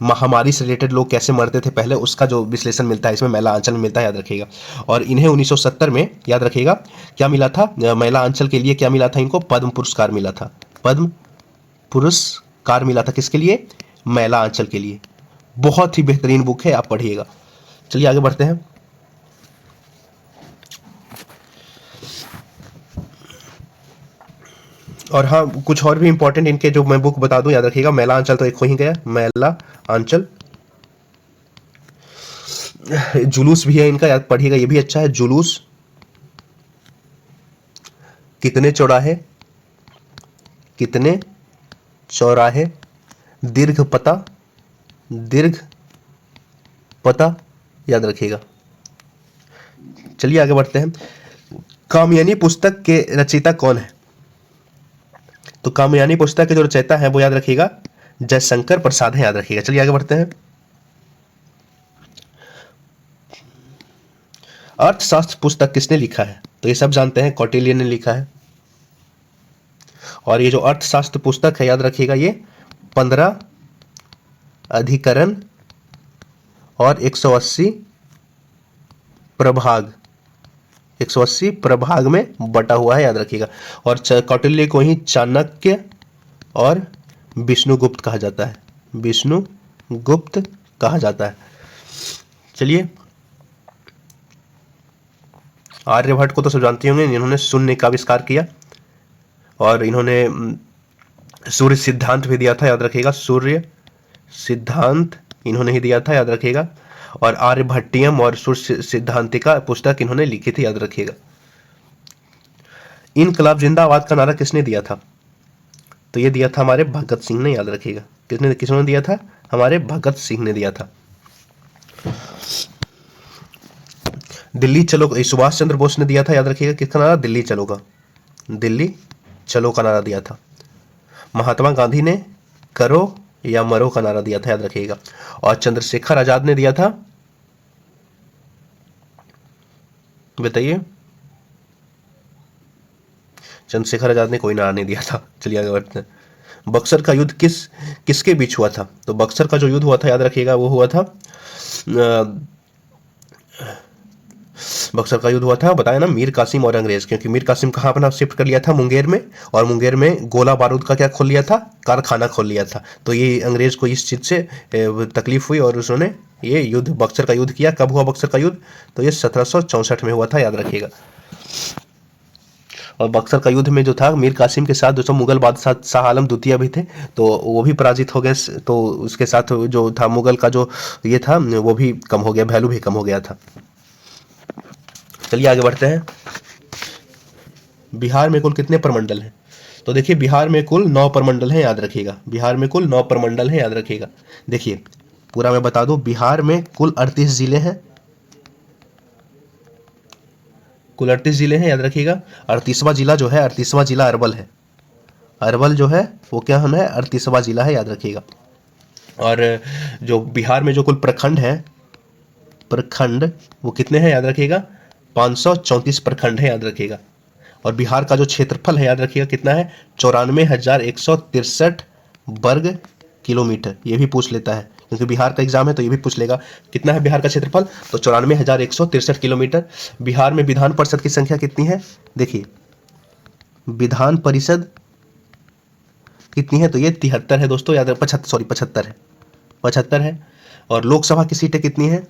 महामारी से रिलेटेड लोग कैसे मरते थे पहले, उसका जो विश्लेषण मिलता है इसमें मैला आंचल में मिलता है, याद रखिएगा। और इन्हें 1970 में, याद रखिएगा, क्या मिला था, मैला आंचल के लिए क्या मिला था, इनको पद्म पुरस्कार मिला था, पद्म पुरस्कार मिला था, किसके लिए, मैला आंचल के लिए। बहुत ही बेहतरीन बुक है, आप पढ़िएगा। चलिए आगे बढ़ते हैं। और हाँ, कुछ और भी इंपॉर्टेंट इनके जो मैं बुक बता दूं, याद रखिएगा। मैला अंचल तो एक हो ही गया, मैला अंचल। जुलूस भी है इनका, याद पढ़िएगा, ये भी अच्छा है। जुलूस, कितने चौराहे, कितने चौराहे, दीर्घ पता, दीर्घ पता, याद रखिएगा। चलिए आगे बढ़ते हैं। कामयानी पुस्तक के रचयिता कौन है? तो कामयानी पुस्तक के जो रचयिता है वो याद रखिएगा जयशंकर प्रसाद है, याद रखिएगा। चलिए आगे बढ़ते हैं। अर्थशास्त्र पुस्तक किसने लिखा है? तो ये सब जानते हैं, कौटिल्य ने लिखा है। और ये जो अर्थशास्त्र पुस्तक है, याद रखिएगा, ये 15 अधिकरण और 180 प्रभाग, 180 प्रभाग में बटा हुआ है, याद रखिएगा। और कौटिल्य को ही चाणक्य और विष्णुगुप्त कहा जाता है, विष्णुगुप्त कहा जाता है। चलिए, आर्यभट्ट को तो सब जानते होंगे, इन्होंने शून्य का आविष्कार किया और इन्होंने सूर्य सिद्धांत भी दिया था, याद रखिएगा। सूर्य सिद्धांत इन्होंने ही दिया था, याद रखिएगा। और आर्यभट्टियम और सूर्य सिद्धांतिका पुस्तक इन्होंने लिखी थी, याद रखिएगा। इनकलाब जिंदाबाद का नारा किसने दिया था? तो ये दिया था हमारे भगत सिंह ने, याद रखिएगा। किसने दिया था? हमारे भगत सिंह ने दिया था। दिल्ली चलो, सुभाष चंद्र बोस ने दिया था, याद रखिएगा। किसका नारा? दिल्ली चलो का, दिल्ली चलो का नारा दिया था। महात्मा गांधी ने करो या मरो का नारा दिया था, याद रखिएगा। और चंद्रशेखर आजाद ने दिया था, बताइए। चंद्रशेखर आजाद ने कोई नारा नहीं दिया था। चलिए आगे बढ़ते हैं। बक्सर का युद्ध किसके बीच हुआ था? तो बक्सर का जो युद्ध हुआ था, याद रखिएगा, वो हुआ था बक्सर का युद्ध हुआ था, बताया ना, मीर कासिम और अंग्रेज। क्योंकि मीर कासिम कहाँ अपना शिफ्ट कर लिया था? मुंगेर में। और मुंगेर में गोला बारूद का क्या खोल लिया था? कारखाना खोल लिया था। तो ये अंग्रेज को इस चीज़ से तकलीफ हुई और उसने ये युद्ध, बक्सर का युद्ध किया। कब हुआ बक्सर का युद्ध? तो ये 1764 में हुआ था, याद रखिएगा। और बक्सर का युद्ध में जो था, मीर कासिम के साथ दोस्तों मुगल बादशाह शाह आलम द्वितीय भी थे, तो वो भी पराजित हो गए। तो उसके साथ जो था मुगल का जो ये था, वो भी कम हो गया, वैल्यू भी कम हो गया था। चलिए आगे बढ़ते हैं। बिहार में कुल कितने प्रमंडल हैं? तो देखिए, बिहार में कुल 9 प्रमंडल हैं, याद रखिएगा। बिहार में कुल 9 प्रमंडल हैं, याद रखिएगा। देखिए, पूरा मैं बता दूं, बिहार में कुल 38 जिले हैं, कुल 38 जिले हैं, याद रखिएगा। 38वां जिला जो है, 38वां जिला अरवल है। अरवल जो है वो क्या होना है? 38वां जिला है, याद रखिएगा। और जो बिहार में जो कुल प्रखंड है, प्रखंड वो कितने हैं? याद रखिएगा, 534 प्रखंड है, याद रखिएगा। और बिहार का जो क्षेत्रफल है, याद रखिएगा, कितना है? 94,163 वर्ग किलोमीटर। ये भी पूछ लेता है, क्योंकि बिहार का एग्जाम है, तो ये भी पूछ लेगा कितना है बिहार का क्षेत्रफल। तो 94,163 किलोमीटर। बिहार में विधान परिषद की संख्या कितनी है? देखिए, विधान परिषद कितनी है? तो ये 73 है दोस्तों, याद 75 है, 75 है। और लोकसभा की सीटें कितनी है?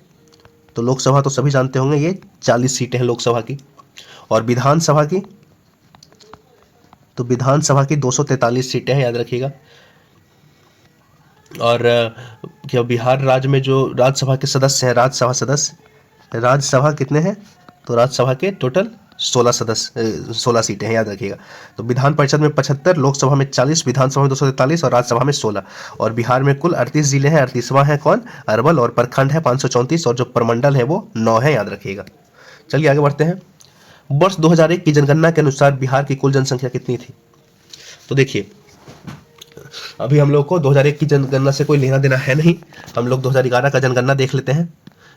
तो लोकसभा तो सभी जानते होंगे, ये 40 सीटें हैं लोकसभा की। और विधानसभा की, तो विधानसभा की 243 सीटें हैं, याद रखिएगा। और क्या बिहार राज्य में जो राज्यसभा के सदस्य हैं, राज्यसभा सदस्य, राज्यसभा कितने हैं? तो राज्यसभा के टोटल 16 सदस्य, 16 सीटें हैं, याद रखिएगा। तो विधान परिषद में 75, लोकसभा में 40, विधानसभा में 243 और राज्यसभा में 16। और बिहार में कुल 38 जिले हैं, 38वां है कौन? अरवल। और प्रखंड है 534 और जो प्रमंडल है वो 9 है, याद रखिएगा। चलिए आगे बढ़ते हैं। वर्ष 2001 की जनगणना के अनुसार बिहार की कुल जनसंख्या कितनी थी? तो देखिए, अभी हम लोग को 2001 की जनगणना से कोई लेना देना है नहीं, हम लोग 2011 का जनगणना देख लेते हैं।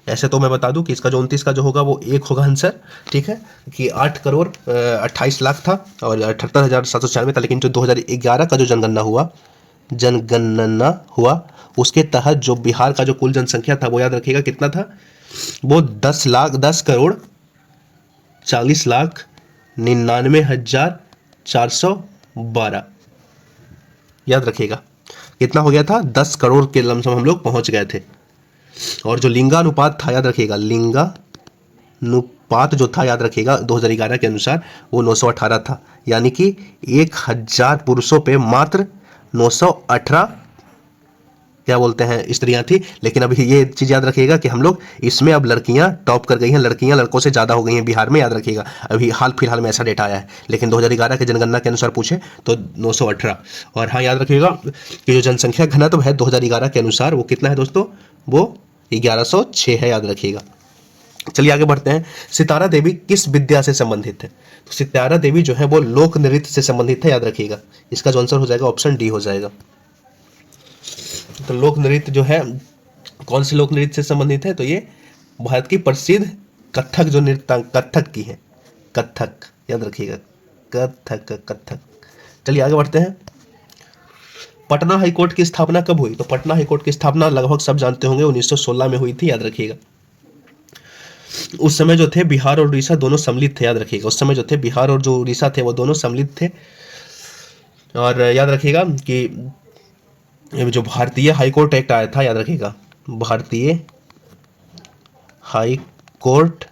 ऐसे तो मैं बता दूं कि इसका जो 29 का जो होगा वो 1 होगा आंसर, ठीक है, कि 8 करोड़ 28 लाख था और 78,796 था। लेकिन जो 2011 का जो जनगणना हुआ उसके तहत जो बिहार का जो कुल जनसंख्या था वो याद रखिएगा कितना था? वो 10 करोड़ 40,99,412, याद रखिएगा। कितना हो गया था? 10 करोड़ के लमसम हम लोग पहुंच गए थे। और जो लिंगानुपात था, याद रखिएगा, लिंगानुपात अनुपात जो था याद रखिएगा 2011 के अनुसार वो 918 था, यानी कि 1000 पुरुषों पे मात्र 918 क्या बोलते हैं स्त्रियां थी। लेकिन अभी ये चीज याद रखिएगा कि हम लोग इसमें अब लड़कियां टॉप कर गई हैं, लड़कियां लड़कों से ज्यादा हो गई हैं बिहार में, याद रखिएगा। अभी हाल फिलहाल में ऐसा डेटा आया है, लेकिन 2011 के जनगणना के अनुसार पूछे तो 918। और हाँ याद रखिएगा कि जो जनसंख्या घनत्व है 2011 के अनुसार वो कितना है दोस्तों, वो 1106 है, याद रखिएगा। चलिए आगे बढ़ते हैं। सितारा देवी किस विद्या से संबंधित है? तो सितारा देवी जो है वो लोक नृत्य से संबंधित है, याद रखिएगा। इसका जो आंसर हो जाएगा ऑप्शन डी हो जाएगा। तो लोक नृत्य जो है कौन से लोक नृत्य से संबंधित है? तो ये भारत की प्रसिद्ध कथक जो नृत्य कथक की है, कथक, याद रखिएगा, कथक कथक। चलिए आगे बढ़ते हैं। पटना हाईकोर्ट की स्थापना कब हुई? तो पटना हाईकोर्ट की स्थापना लगभग सब जानते होंगे 1916 में हुई थी, याद रखिएगा। उस समय जो थे बिहार और उड़ीसा दोनों सम्मिलित थे, याद रखिएगा। उस समय जो थे बिहार और जो उड़ीसा थे वो दोनों सम्मिलित थे। और याद रखिएगा कि जो भारतीय हाईकोर्ट एक्ट आया था, याद रखिएगा, भारतीय हाई कोर्ट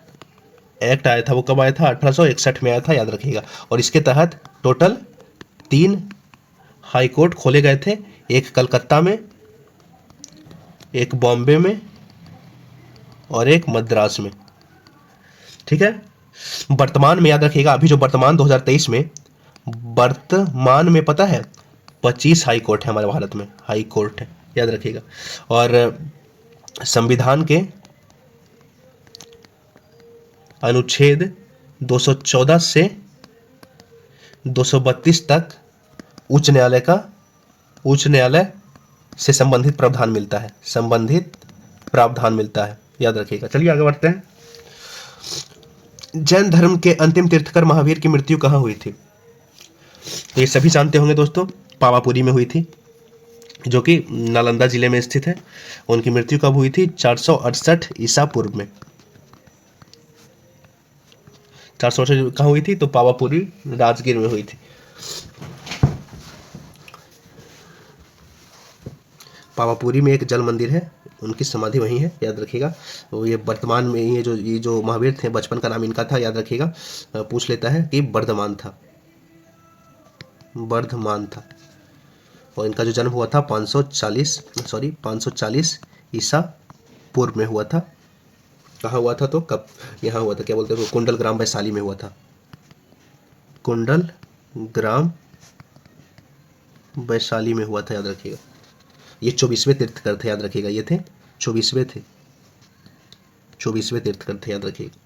एक्ट आया था वो कब आया था? 1861 में आया था, याद रखिएगा। और इसके तहत टोटल 3 हाई कोर्ट खोले गए थे, एक कलकत्ता में, एक बॉम्बे में और एक मद्रास में, ठीक है। वर्तमान में याद रखिएगा, अभी जो वर्तमान 2023 में वर्तमान में पता है 25 हाई कोर्ट है हमारे भारत में, हाई कोर्ट है, याद रखिएगा। और संविधान के अनुच्छेद 214 से 232 तक उच्च न्यायालय से संबंधित प्रावधान मिलता है, संबंधित प्रावधान मिलता है, याद रखिएगा। चलिए आगे बढ़ते हैं। जैन धर्म के अंतिम तीर्थकर महावीर की मृत्यु कहाँ हुई थी? तो ये सभी जानते होंगे दोस्तों, पावापुरी में हुई थी, जो कि नालंदा जिले में स्थित है। उनकी मृत्यु कब हुई थी? 468 ईसा पूर्व में। 468 कहाँ हुई थी? तो पावापुरी राजगीर में हुई थी। पावापुरी में एक जल मंदिर है, उनकी समाधि वहीं है, याद रखिएगा। तो ये वर्तमान में ये जो महावीर थे, बचपन का नाम इनका था, याद रखिएगा। पूछ लेता है कि वर्धमान था। और इनका जो जन्म हुआ था 540 ईसा पूर्व में हुआ था। कहाँ हुआ था? तो कब यहाँ हुआ था, क्या बोलते हैं, कुंडल ग्राम वैशाली में हुआ था। कुंडल ग्राम वैशाली में हुआ था, याद रखिएगा। ये 24वें तीर्थकर थे, याद रखिएगा। ये थे 24वें तीर्थकर थे, याद रखिएगा।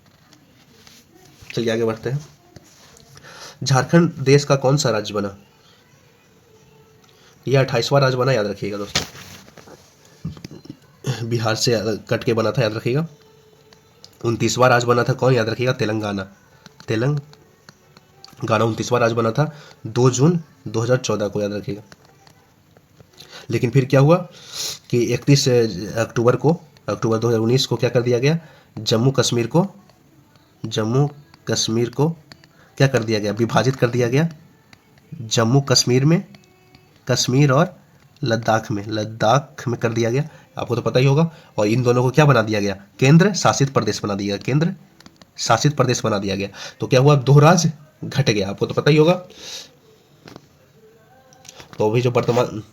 चलिए आगे बढ़ते हैं। झारखंड देश का कौन सा राज्य बना? यह 28वां राज्य बना, याद रखिएगा दोस्तों। बिहार से कट के बना था, याद रखिएगा। 29वां राज्य बना था कौन? याद रखिएगा, तेलंगाना 29वां राज्य बना था 2 जून 2014 को, याद रखिएगा। लेकिन फिर क्या हुआ कि 31 अक्टूबर 2019 को क्या कर दिया गया? जम्मू कश्मीर को क्या कर दिया गया? विभाजित कर दिया गया। जम्मू कश्मीर में, कश्मीर और लद्दाख में कर दिया गया, आपको तो पता ही होगा। और इन दोनों को क्या बना दिया गया? केंद्र शासित प्रदेश बना दिया गया। तो क्या हुआ? 2 राज्य घट गया, आपको तो पता ही होगा। तो अभी जो वर्तमान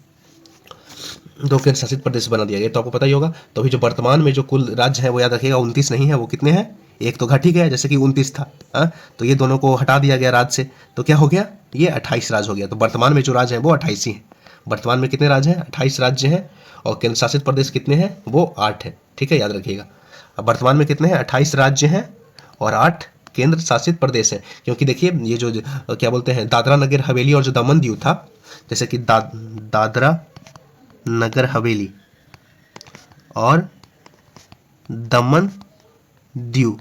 2 केंद्र शासित प्रदेश बना दिया गया, तो आपको पता ही होगा। तो अभी जो वर्तमान में जो कुल राज्य है वो याद रखिएगा 29 नहीं है, वो कितने हैं? एक तो घट ही गया, जैसे कि 29 था। तो ये दोनों को हटा दिया गया राज्य से, तो क्या हो गया? ये 28 राज्य हो गया। तो वर्तमान में जो राज्य है वो 28 ही है। वर्तमान में कितने राज्य हैं? 28 राज्य हैं। और केंद्र शासित प्रदेश कितने हैं? वो 8 है, ठीक है, याद रखिएगा। अब वर्तमान में कितने हैं? 28 राज्य हैं और 8 केंद्र शासित प्रदेश है। क्योंकि देखिए ये जो क्या बोलते हैं, दादरा नगर हवेली और जो दमन दीव था, जैसे कि दादरा नगर हवेली और दमन दीव,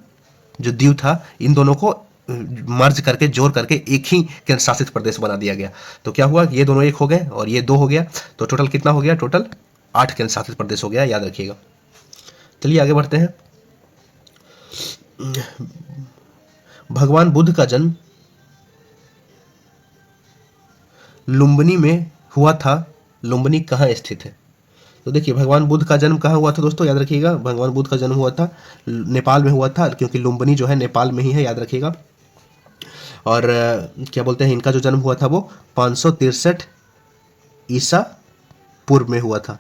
जो दीव था, इन दोनों को मर्ज करके, जोड़ करके एक ही केंद्र शासित प्रदेश बना दिया गया। तो क्या हुआ? ये दोनों एक हो गए और ये 2 हो गया। तो टोटल कितना हो गया? टोटल 8 केंद्र शासित प्रदेश हो गया, याद रखिएगा। चलिए आगे बढ़ते हैं। भगवान बुद्ध का जन्म लुम्बिनी में हुआ था। लुम्बिनी कहाँ स्थित है? तो देखिए भगवान बुद्ध का जन्म कहाँ हुआ था दोस्तों, याद रखिएगा। भगवान बुद्ध का जन्म हुआ था नेपाल में हुआ था, क्योंकि लुम्बिनी जो है नेपाल में ही है, याद रखिएगा। और क्या बोलते हैं, इनका जो जन्म हुआ था वो 563 ईसा पूर्व में हुआ था,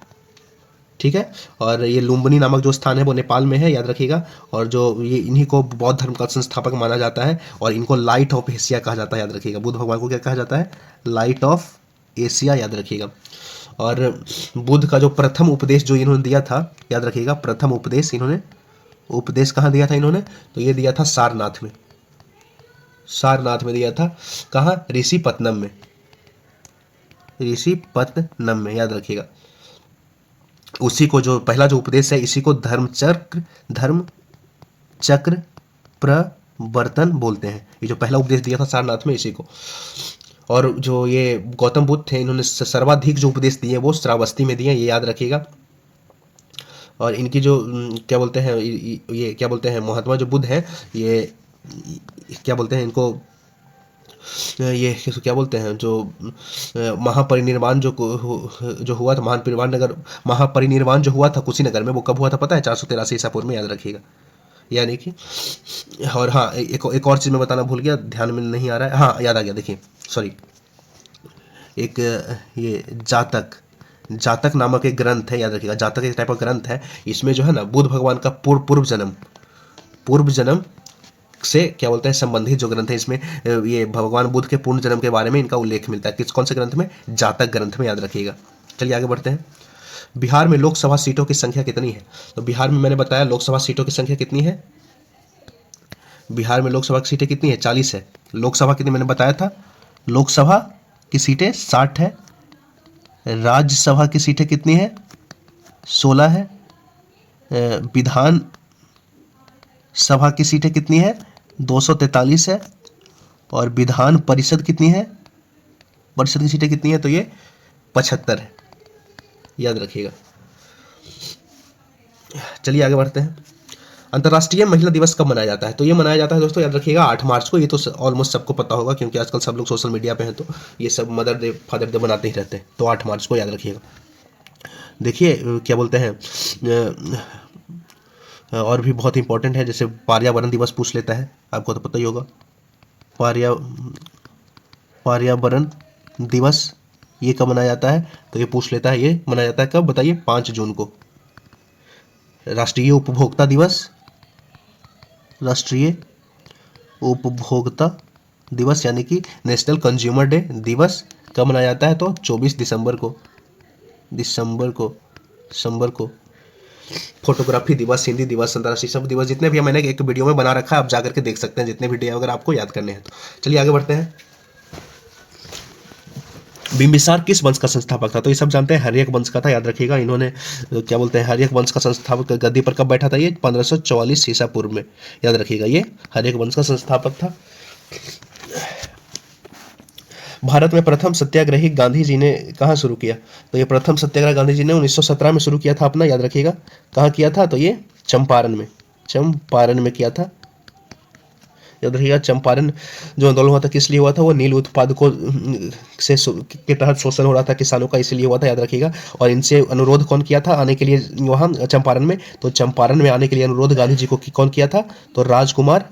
ठीक है। और ये लुम्बिनी नामक जो स्थान है वो नेपाल में है, याद रखिएगा। और जो ये इन्हीं को बौद्ध धर्म का संस्थापक माना जाता है, और इनको लाइट ऑफ एशिया कहा जाता है, याद रखिएगा। बुद्ध भगवान को क्या कहा जाता है, लाइट ऑफ एशिया, याद रखिएगा। और बुद्ध का जो प्रथम उपदेश जो इन्होंने दिया था, याद रखिएगा, प्रथम उपदेश इन्होंने, उपदेश कहाँ दिया था इन्होंने, तो ये दिया था सारनाथ में, सारनाथ में दिया था। कहाँ, ऋषिपत्तनम में, ऋषिपत्तनम में, याद रखिएगा। उसी को जो पहला जो उपदेश है, इसी को धर्म चक्र प्रवर्तन बोलते हैं। ये जो पहला उपदेश दिया था सारनाथ में, इसी को। और जो ये गौतम बुद्ध थे, इन्होंने सर्वाधिक जो उपदेश दिए वो श्रावस्ती में दिए, ये याद रखिएगा। और इनकी जो क्या बोलते हैं, ये क्या बोलते हैं, महात्मा जो बुद्ध हैं, ये क्या बोलते हैं इनको, ये क्या बोलते हैं, जो महापरिनिर्वाण जो हुआ था, महापरिनिर्वाण जो हुआ था कुशीनगर में, वो कब हुआ था पता है, 483 ईसा पूर्व में, याद रखिएगा। यानी कि, और हाँ, एक और चीज़ मैं बताना भूल गया, ध्यान में नहीं आ रहा है, हाँ याद आ गया, देखिए सॉरी, एक ये जातक नामक एक ग्रंथ है, याद रखिएगा। जातक एक टाइप का ग्रंथ है, इसमें जो है ना बुद्ध भगवान का पूर्व जन्म से क्या बोलते हैं संबंधित जो ग्रंथ है, इसमें ये भगवान बुद्ध के पूर्ण जन्म के बारे में इनका उल्लेख मिलता है। कौन से ग्रंथ में, जातक ग्रंथ में, याद रखिएगा। चलिए आगे बढ़ते हैं। बिहार में लोकसभा सीटों की संख्या कितनी है, तो बिहार में मैंने बताया लोकसभा सीटों की संख्या कितनी है, बिहार में लोकसभा की सीटें कितनी है, 40 है। लोकसभा कितनी मैंने बताया था, लोकसभा की सीटें 60 है। राज्यसभा की सीटें कितनी है, 16 है। विधान सभा की सीटें कितनी है, 243 है। और विधान परिषद कितनी है, परिषद की सीटें कितनी है, तो ये 75 है, याद रखिएगा। चलिए आगे बढ़ते हैं। अंतर्राष्ट्रीय महिला दिवस कब मनाया जाता है, तो ये मनाया जाता है दोस्तों, याद रखिएगा 8 मार्च को। ये तो ऑलमोस्ट सबको पता होगा, क्योंकि आजकल सब लोग सोशल मीडिया पे हैं, तो ये सब मदर डे फादर डे बनाते ही रहते हैं, तो 8 मार्च को, याद रखिएगा। देखिए क्या बोलते हैं, और भी बहुत इंपॉर्टेंट है, जैसे पर्यावरण दिवस पूछ लेता है, आपको तो पता ही होगा। पर्यावरण दिवस ये कब मनाया जाता है, तो ये पूछ लेता है, ये मनाया जाता है कब बताइए, 5 जून को। राष्ट्रीय उपभोक्ता दिवस, राष्ट्रीय उपभोक्ता दिवस यानी कि नेशनल कंज्यूमर डे दिवस कब मनाया जाता है, तो 24 दिसंबर को। फोटोग्राफी दिवस, हिंदी दिवस, अंतर्राष्ट्रीय शब्द दिवस, जितने भी मैंने एक वीडियो में बना रखा है, आप जाकर के देख सकते हैं, जितने भी डे अगर आपको याद करने हैं तो। चलिए आगे बढ़ते हैं। बिंबिसार किस वंश का संस्थापक था, तो ये सब जानते हैं, हर्यक वंश का था, याद रखिएगा। इन्होंने क्या बोलते हैं, हर्यक वंश का संस्थापक गद्दी पर कब बैठा था, ये 1544 ईसा पूर्व में, याद रखिएगा। ये हर्यक वंश का संस्थापक था। भारत में प्रथम सत्याग्रही गांधी जी ने कहाँ शुरू किया, तो ये प्रथम सत्याग्रह गांधी जी ने 1917 में शुरू किया था अपना, याद रखिएगा। कहाँ किया था, तो ये चंपारण में किया था, याद रखिएगा। चंपारण जो आंदोलन हुआ था किस लिए हुआ था, वो नील उत्पादकों के तहत शोषण हो रहा था किसानों का, इसलिए हुआ था, याद रखिएगा। और इनसे अनुरोध कौन किया था आने के लिए वहाँ चंपारण में, तो चंपारण में आने के लिए अनुरोध गांधी जी को कौन किया था, तो राजकुमार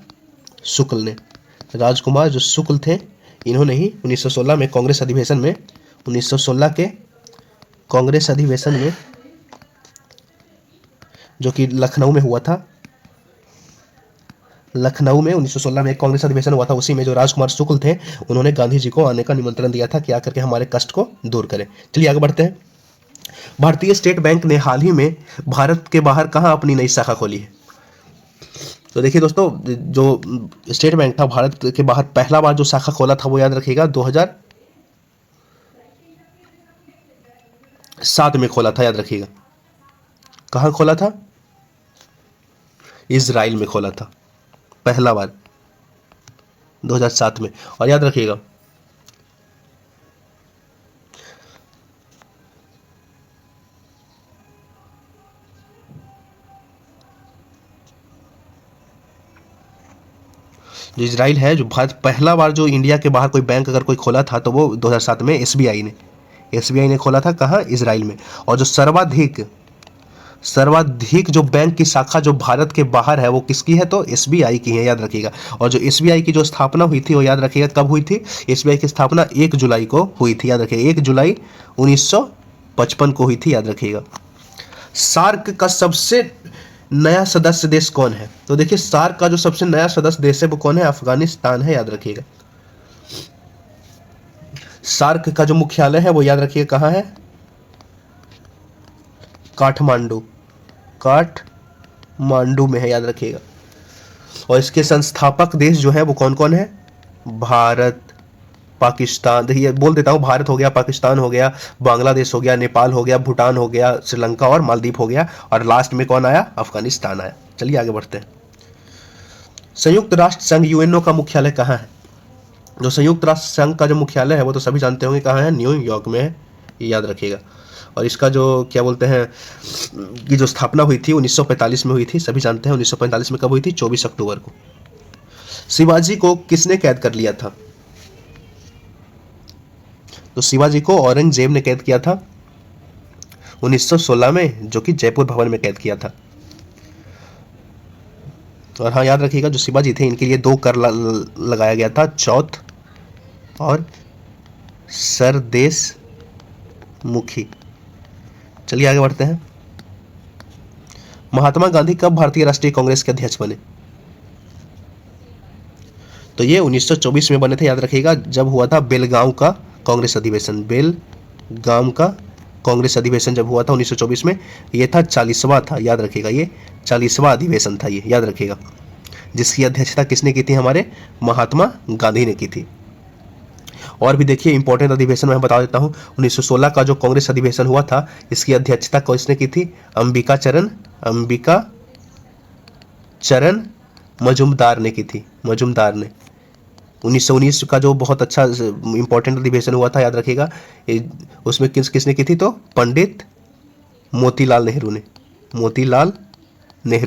शुक्ल ने। राजकुमार जो शुक्ल थे, इन्होंने ही 1916 में कांग्रेस अधिवेशन में, 1916 के कांग्रेस अधिवेशन में, जो कि लखनऊ में हुआ था, लखनऊ में 1916 में एक कांग्रेस अधिवेशन हुआ था, उसी में जो राजकुमार शुक्ल थे, उन्होंने गांधी जी को आने का निमंत्रण दिया था कि आकर के हमारे कष्ट को दूर करें। चलिए आगे बढ़ते हैं। भारतीय स्टेट बैंक ने हाल ही में भारत के बाहर कहाँ अपनी नई शाखा खोली है, तो देखिए दोस्तों, जो स्टेट बैंक था भारत के बाहर पहला बार जो शाखा खोला था, वो याद रखिएगा 2007 में खोला था, याद रखिएगा। कहाँ खोला था, इजराइल में खोला था पहला बार 2007 में, और याद रखिएगा जो इजराइल है, जो भारत पहला बार जो इंडिया के बाहर कोई बैंक अगर कोई खोला था, तो वो 2007 में एसबीआई ने, एसबीआई ने खोला था कहाँ, इजराइल में। और जो सर्वाधिक जो बैंक की शाखा जो भारत के बाहर है वो किसकी है, तो एसबीआई की है, याद रखिएगा। और जो एसबीआई की जो स्थापना हुई थी वो याद रखिएगा कब हुई थी, एसबीआई की स्थापना 1 जुलाई को हुई थी, याद रखिएगा 1 जुलाई 1955 को हुई थी, याद रखिएगा। सार्क का सबसे नया सदस्य देश कौन है, तो देखिए सार्क का जो सबसे नया सदस्य देश है वो कौन है, अफगानिस्तान है, याद रखिएगा। सार्क का जो मुख्यालय है वो याद रखिए कहाँ है, काठमांडू में है, याद रखिएगा। और इसके संस्थापक देश जो है वो कौन कौन है, भारत, पाकिस्तान, देखिए बोल देता हूँ, भारत हो गया, पाकिस्तान हो गया, बांग्लादेश हो गया, नेपाल हो गया, भूटान हो गया, श्रीलंका और मालदीव हो गया, और लास्ट में कौन आया, अफगानिस्तान आया। चलिए आगे बढ़ते हैं। संयुक्त राष्ट्र संघ यूएनओ का मुख्यालय कहाँ है, जो संयुक्त राष्ट्र संघ का जो मुख्यालय है वो तो सभी जानते होंगे कहाँ है, न्यूयॉर्क में है, ये याद रखिएगा। और इसका जो क्या बोलते हैं कि जो स्थापना हुई थी 1945 में हुई थी, सभी जानते हैं 1945 में कब हुई थी, 24 अक्टूबर को। शिवाजी को किसने कैद कर लिया था, तो शिवाजी को औरंगजेब ने कैद किया था 1916 में, जो कि जयपुर भवन में कैद किया था। और हाँ याद रखिएगा जो शिवाजी थे इनके लिए 2 कर लगाया गया था, चौथ और सरदेश मुखी। चलिए आगे बढ़ते हैं। महात्मा गांधी कब भारतीय राष्ट्रीय कांग्रेस के अध्यक्ष बने, तो ये 1924 में बने थे, याद रखिएगा, जब हुआ था बेलगांव का कांग्रेस अधिवेशन। बेलगांव का कांग्रेस अधिवेशन जब हुआ था 1924 में, ये था 40वां था, याद रखिएगा, ये 40वां अधिवेशन था, ये याद रखिएगा, जिसकी अध्यक्षता किसने की थी, हमारे महात्मा गांधी ने की थी। और भी देखिए इंपॉर्टेंट अधिवेशन मैं बता देता हूँ, 1916 का जो कांग्रेस अधिवेशन हुआ था इसकी अध्यक्षता किसने की थी, अंबिका चरण मजुमदार ने की थी, मजुमदार ने। 1919 का जो बहुत अच्छा इंपॉर्टेंट अधिवेशन हुआ था, याद रखिएगा, उसमें किसने की थी, तो पंडित मोतीलाल नेहरू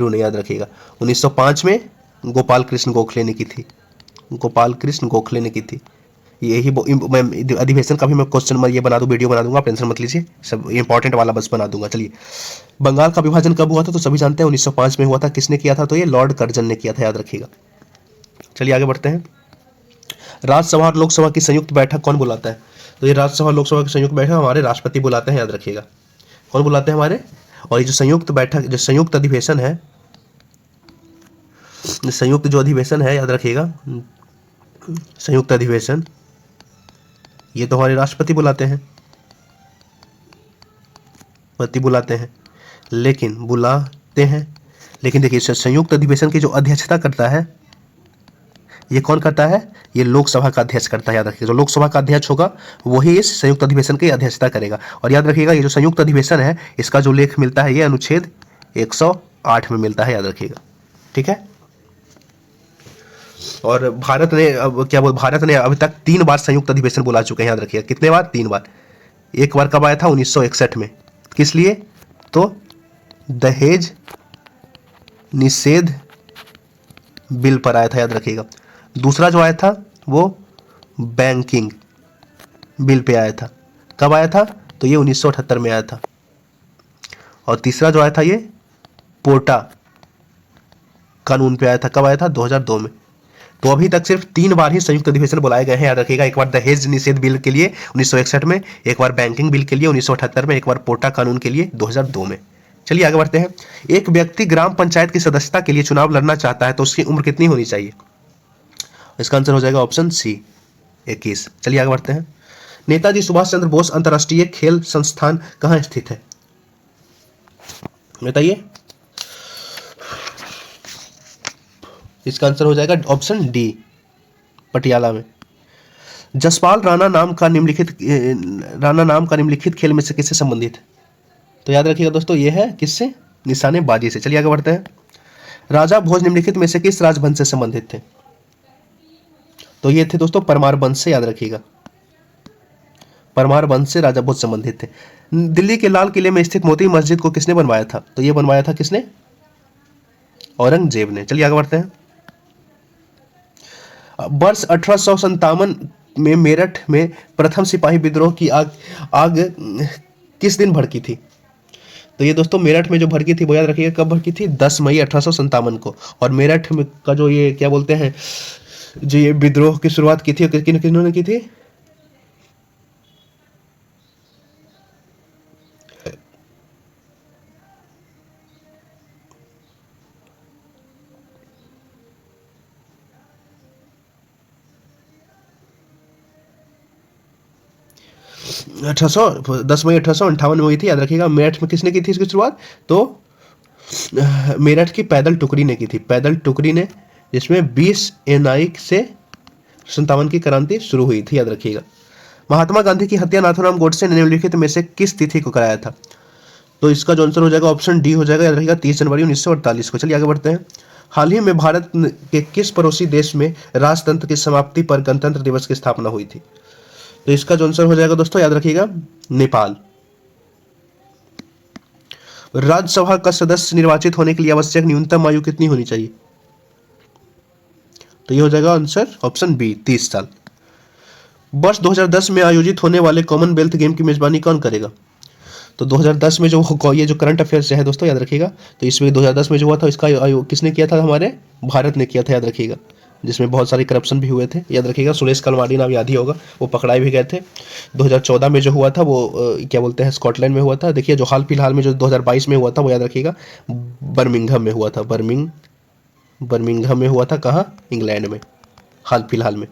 ने, याद रखिएगा। 1905 में गोपाल कृष्ण गोखले ने की थी, यही अधिवेशन का भी मैं क्वेश्चन ये बना दूं, वीडियो बना दूंगा, टेंशन मत लीजिए, सब इंपॉर्टेंट वाला बस बना दूंगा। चलिए, बंगाल का विभाजन कब हुआ था, तो सभी जानते हैं 1905 में हुआ था, किसने किया था, तो ये लॉर्ड कर्जन ने किया था, याद रखिएगा। चलिए आगे बढ़ते हैं। राज्यसभा और लोकसभा की संयुक्त बैठक कौन बुलाता है, तो ये राज्यसभा और लोकसभा की संयुक्त बैठक हमारे राष्ट्रपति बुलाते हैं, याद रखिएगा। कौन बुलाते हैं, हमारे। और ये जो संयुक्त बैठक, जो संयुक्त अधिवेशन है, संयुक्त जो अधिवेशन है, याद रखिएगा, संयुक्त अधिवेशन ये तो हमारे राष्ट्रपति बुलाते हैं, लेकिन देखिए संयुक्त अधिवेशन की जो अध्यक्षता करता है ये कौन करता है, ये लोकसभा का अध्यक्ष करता है, याद रखिएगा। जो लोकसभा का अध्यक्ष होगा वही इस संयुक्त अधिवेशन की अध्यक्षता करेगा। और याद रखिएगा ये जो संयुक्त अधिवेशन है इसका जो लेख मिलता है ये अनुच्छेद 108 में मिलता है, याद रखिएगा, ठीक है। और भारत ने अभी तक 3 बार संयुक्त अधिवेशन बुला चुके हैं, याद रखिएगा, कितने बार, 3 बार। एक बार कब आया था, 1961 में, किस लिए, तो दहेज निषेध बिल पर आया था, याद रखिएगा। दूसरा जो आया था वो बैंकिंग बिल पे आया था, कब आया था, तो ये 1978 में आया था। और तीसरा जो आया था ये पोटा कानून पे आया था, कब आया था, 2002 में। तो अभी तक सिर्फ 3 बार ही संयुक्त अधिवेशन बुलाए गए हैं, याद रखिएगा। एक बार दहेज निषेध बिल के लिए 1961 में, एक बार बैंकिंग बिल के लिए 1978 में, एक बार पोटा कानून के लिए 2002 में। चलिए आगे बढ़ते हैं। एक व्यक्ति ग्राम पंचायत की सदस्यता के लिए चुनाव लड़ना चाहता है तो उसकी उम्र कितनी होनी चाहिए, इसका आंसर हो जाएगा ऑप्शन सी, 21। चलिए आगे बढ़ते हैं। नेताजी सुभाष चंद्र बोस अंतर्राष्ट्रीय खेल संस्थान कहाँ स्थित है, बताइए। इसका आंसर हो जाएगा ऑप्शन डी, पटियाला में। जसपाल राणा नाम का निम्नलिखित खेल में से किससे संबंधित है, तो याद रखिएगा दोस्तों ये है किससे, निशानेबाजी से। चलिए आगे बढ़ते हैं। राजा भोज निम्नलिखित में से किस राजवंश से संबंधित थे, तो ये थे दोस्तों परमार वंश से, याद रखिएगा, परमार वंश से राजा भोज संबंधित थे। दिल्ली के लाल किले में स्थित मोती मस्जिद को किसने बनवाया था, तो ये बनवाया था किसने, औरंगजेब ने। चलिए आगे बढ़ते हैं। वर्ष 1857 में मेरठ में प्रथम सिपाही विद्रोह की आग आग किस दिन भड़की थी? तो ये दोस्तों मेरठ में जो भड़की थी वो याद रखिएगा कब भड़की थी, 10 मई 1857 को। और मेरठ में का जो ये क्या बोलते हैं, जो ये विद्रोह की शुरुआत की थी किन्होंने की थी? 10 मई 1858 में हुई थी, याद रखिएगा। मेरठ में किसने की थी इसकी शुरुआत? तो मेरठ की पैदल टुकड़ी ने की थी, पैदल टुकड़ी ने, जिसमें 20 एनआई से 57 की क्रांति शुरू हुई थी, याद रखिएगा। महात्मा गांधी की हत्या नाथूराम गोडसे ने निम्नलिखित में से किस तिथि को कराया था? तो इसका जो आंसर हो जाएगा ऑप्शन डी हो जाएगा, याद रखिएगा, 30 जनवरी 1948 को। चलिए आगे बढ़ते हैं। हाल ही में भारत के किस पड़ोसी देश में राजतंत्र की समाप्ति पर गणतंत्र दिवस की स्थापना हुई थी? तो इसका जो आंसर हो जाएगा दोस्तों, याद रखिएगा, नेपाल। राज्यसभा का सदस्य निर्वाचित होने के लिए आवश्यक न्यूनतम आयु कितनी होनी चाहिए? तो ये हो जाएगा आंसर ऑप्शन बी, 30 साल। वर्ष 2010 में आयोजित होने वाले कॉमनवेल्थ गेम की मेजबानी कौन करेगा? तो 2010 में जो ये जो करंट अफेयर्स है दोस्तों, याद रखिएगा, तो इसमें 2010 में जो हुआ था इसका आयोग किसने किया था? हमारे भारत ने किया था, याद रखिएगा, जिसमें बहुत सारे करप्शन भी हुए थे, याद रखिएगा। सुरेश कलमाडी नाम याद ही होगा, वो पकड़ाए भी गए थे। 2014 में जो हुआ था वो क्या बोलते हैं, स्कॉटलैंड में हुआ था। देखिए जो हाल फिलहाल में जो 2022 में हुआ था वो याद रखिएगा, बर्मिंघम में हुआ था। बर्मिंघम में हुआ था, कहाँ? इंग्लैंड में, हाल फिलहाल में,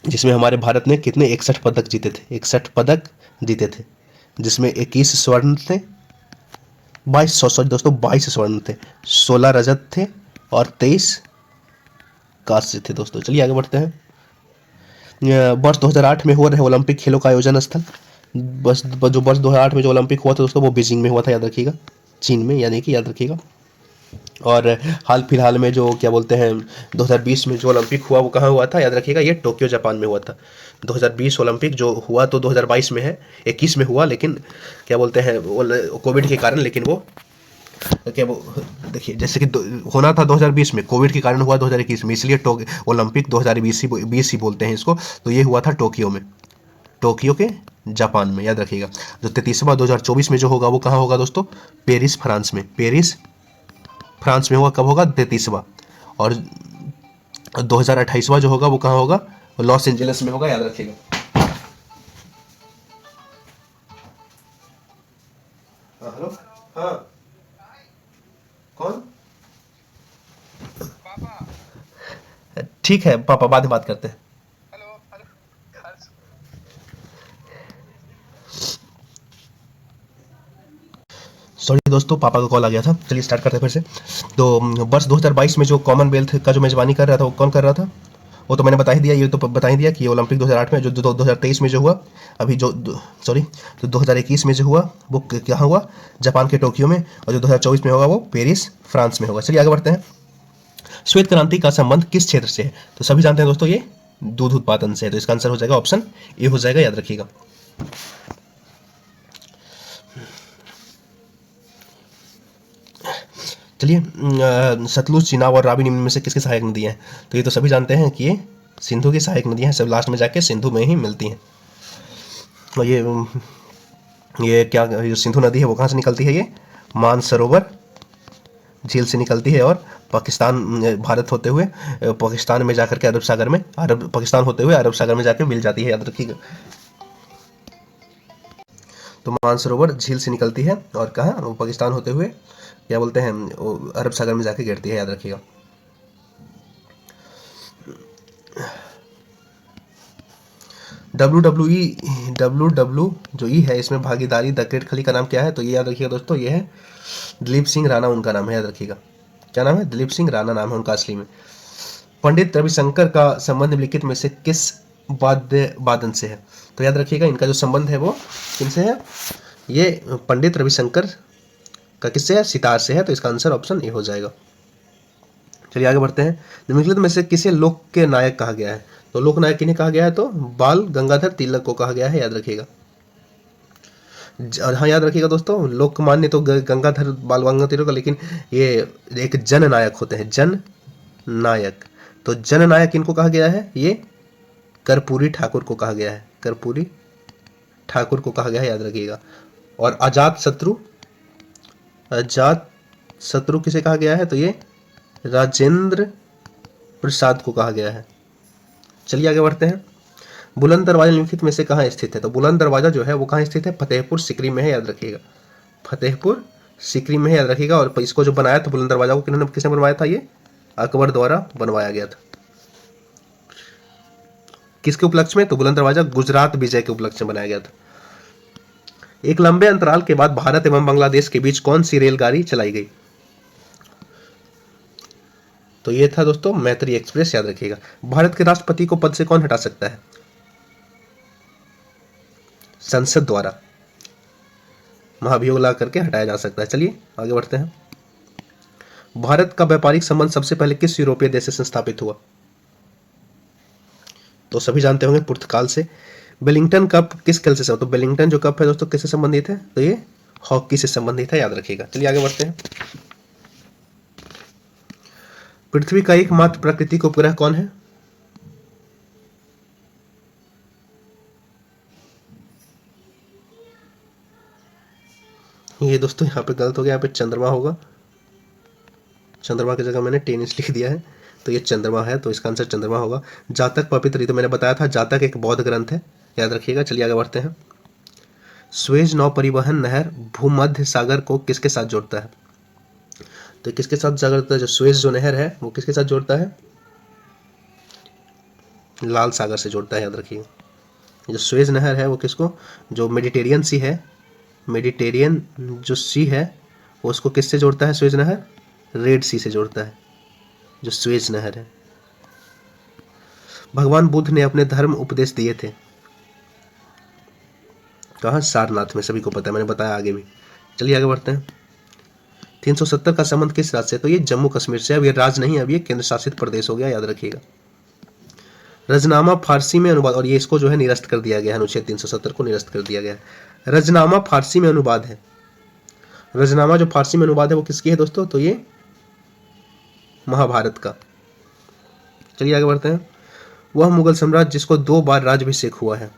जिसमें हमारे भारत ने कितने 61 पदक जीते थे, 61 पदक जीते थे, जिसमें 21 स्वर्ण थे, 22 स्वर्ण थे, 16 रजत थे और 23 कांस्य थे दोस्तों। चलिए आगे बढ़ते हैं। वर्ष 2008 में हो रहे ओलंपिक खेलों का आयोजन स्थल, बस जो वर्ष 2008 में जो ओलंपिक हुआ था दोस्तों वो बीजिंग में हुआ था, याद रखिएगा, चीन में, यानी कि याद रखिएगा। और हाल फिलहाल में जो क्या बोलते हैं 2020 में जो ओलंपिक हुआ वो कहाँ हुआ था? याद रखिएगा, ये टोक्यो जापान में हुआ था। 2020 ओलंपिक जो हुआ तो 2022 में है, 21 में हुआ, लेकिन क्या बोलते हैं कोविड के कारण, लेकिन वो क्या वो देखिए जैसे कि होना था 2020 में, कोविड के कारण हुआ 2021 में, इसलिए ओलंपिक 2020 ही बोलते हैं इसको। तो ये हुआ था टोक्यो में, टोक्यो के जापान में, याद रखिएगा। जो 33वां 2024 में जो होगा वो कहाँ होगा दोस्तों? पेरिस फ्रांस में, पेरिस फ्रांस में होगा। कब होगा? 33वां। और 2028वां जो होगा वो कहाँ होगा? लॉस एंजलिस में होगा, याद रखिएगा। हेलो, हाँ, कौन? ठीक है पापा, बाद में बात करते हैं। सॉरी दोस्तों, पापा का कॉल आ गया था। चलिए स्टार्ट करते हैं फिर से। तो वर्ष 2022 में जो कॉमनवेल्थ का जो मेजबानी कर रहा था वो कौन कर रहा था? वो तो मैंने बता ही दिया, ये तो बता ही दिया कि ओलंपिक 2008 में, जो 2023 में जो हुआ, अभी जो सॉरी जो 2021 में जो हुआ वो कहाँ हुआ? जापान के टोक्यो में। और जो 2024 में होगा वो पेरिस फ्रांस में होगा। चलिए आगे बढ़ते हैं। श्वेत क्रांति का संबंध किस क्षेत्र से है? तो सभी जानते हैं दोस्तों, ये दूध उत्पादन से है। तो इसका आंसर हो जाएगा ऑप्शन ए हो जाएगा, याद रखिएगा। चलिए सतलुज, चिनाब और रावी निम्न में से किसकी सहायक नदियाँ हैं? तो ये तो सभी जानते हैं कि ये सिंधु की सहायक नदियाँ हैं, सब लास्ट में जाके सिंधु में ही मिलती हैं। और ये क्या, जो सिंधु नदी है वो कहाँ से निकलती है? ये मानसरोवर झील से निकलती है, और पाकिस्तान भारत होते हुए पाकिस्तान में जाकर के अरब सागर में, पाकिस्तान होते हुए अरब सागर में जाकर मिल जाती है, याद रखिएगा। तो मानसरोवर झील से निकलती है और कहाँ? वो पाकिस्तान होते हुए क्या बोलते हैं अरब सागर में जाके गिरती है, याद रखिएगा। डब्ल्यू जो ई है इसमें भागीदारी द ग्रेट खली का नाम क्या है? तो ये याद रखिएगा दोस्तों, ये है दिलीप सिंह राणा, उनका नाम है, याद रखिएगा। क्या नाम है? दिलीप सिंह राणा नाम है उनका असली में। पंडित रविशंकर का संबंध निम्नलिखित में से किस वाद्य वादन से है? तो याद रखिएगा इनका जो संबंध है वो किनसे है? ये पंडित रविशंकर का किससे है? सितार से है। तो इसका आंसर ऑप्शन ए हो जाएगा। चलिए आगे बढ़ते हैं। निम्नलिखित में से किसे लोक के नायक कहा गया है? तो लोक नायक किन्हें कहा गया है? तो बाल गंगाधर तिलक को कहा गया है, याद रखिएगा। और हाँ, याद रखिएगा दोस्तों, लोकमान्य तो गंगाधर बाल गंगाधर तिलक का, लेकिन ये एक जन नायक होते हैं, जन नायक। तो जननायक इनको कहा गया है, ये कर्पूरी ठाकुर को कहा गया है, कर्पूरी ठाकुर को कहा गया है, याद रखिएगा। और अजात शत्रु, अजात शत्रु किसे कहा गया है, तो ये राजेंद्र प्रसाद को कहा गया है। चलिए आगे बढ़ते हैं। बुलंद दरवाजा निम्नलिखित में से कहाँ स्थित है, तो बुलंद दरवाजा जो है वो कहाँ स्थित है, फतेहपुर सीकरी में है, याद रखिएगा, फतेहपुर सीकरी में है, याद रखिएगा। और इसको जो बनाया था बुलंद दरवाजा को किसने बनवाया था, ये अकबर द्वारा बनवाया गया था। किसके उपलक्ष्य में, तो बुलंद दरवाजा गुजरात विजय के उपलक्ष्य में बनाया गया था। एक लंबे अंतराल के बाद भारत एवं बांग्लादेश के बीच कौन सी रेलगाड़ी चलाई गई, तो ये था दोस्तों मैत्री एक्सप्रेस, याद रखिएगा। भारत के राष्ट्रपति को पद से कौन हटा सकता है, संसद द्वारा महाभियोग ला करके हटाया जा सकता है। चलिए आगे बढ़ते हैं। भारत का व्यापारिक संबंध सबसे पहले किस यूरोपीय देश से स्थापित हुआ, तो सभी जानते होंगे पुर्तगाल से। वेलिंगटन कप किस खेल से, तो वेलिंगटन जो कप है दोस्तों किससे संबंधित है, तो ये हॉकी से संबंधित है, याद रखिएगा। चलिए आगे बढ़ते हैं। पृथ्वी का एकमात्र प्राकृतिक उपग्रह कौन है, ये दोस्तों यहाँ पे गलत हो गया, यहाँ पे चंद्रमा होगा, चंद्रमा की जगह मैंने टेनिस लिख दिया है, तो ये चंद्रमा है, तो इसका आंसर चंद्रमा होगा। जातक पवित्र, ये तो मैंने बताया था, जातक एक बौद्ध ग्रंथ है, याद रखिएगा। चलिए आगे बढ़ते हैं। स्वेज नौ परिवहन नहर भूमध्य सागर को किसके साथ जोड़ता है, तो किसके साथ जोड़ता है, जो स्वेज जो नहर है वो किसके साथ जोड़ता है, लाल सागर से जोड़ता है, याद रखिएगा। जो स्वेज नहर है वो किसको, जो मेडिटेरियन सी है, मेडिटेरियन जो सी है वो उसको किससे जोड़ता है, स्वेज नहर रेड सी से जोड़ता है, जो स्वेज नहर है। भगवान बुद्ध ने अपने धर्म उपदेश दिए थे कहाँ, सारनाथ में, सभी को पता है, मैंने बताया आगे भी। चलिए आगे बढ़ते हैं। 370 का संबंध किस राज्य से, तो ये जम्मू कश्मीर से। अब ये राज्य नहीं, अब ये केंद्र शासित प्रदेश हो गया, याद रखिएगा। रजनामा फारसी में अनुवाद, और ये इसको जो है निरस्त कर दिया गया है, अनुच्छेद 370 को निरस्त कर दिया गया है। रजनामा फारसी में अनुवाद है, रजनामा जो फारसी में अनुवाद है वो किसकी है दोस्तों, तो ये महाभारत का। चलिए आगे बढ़ते हैं। वह मुगल सम्राट जिसको 2 बार राज्याभिषेक हुआ है,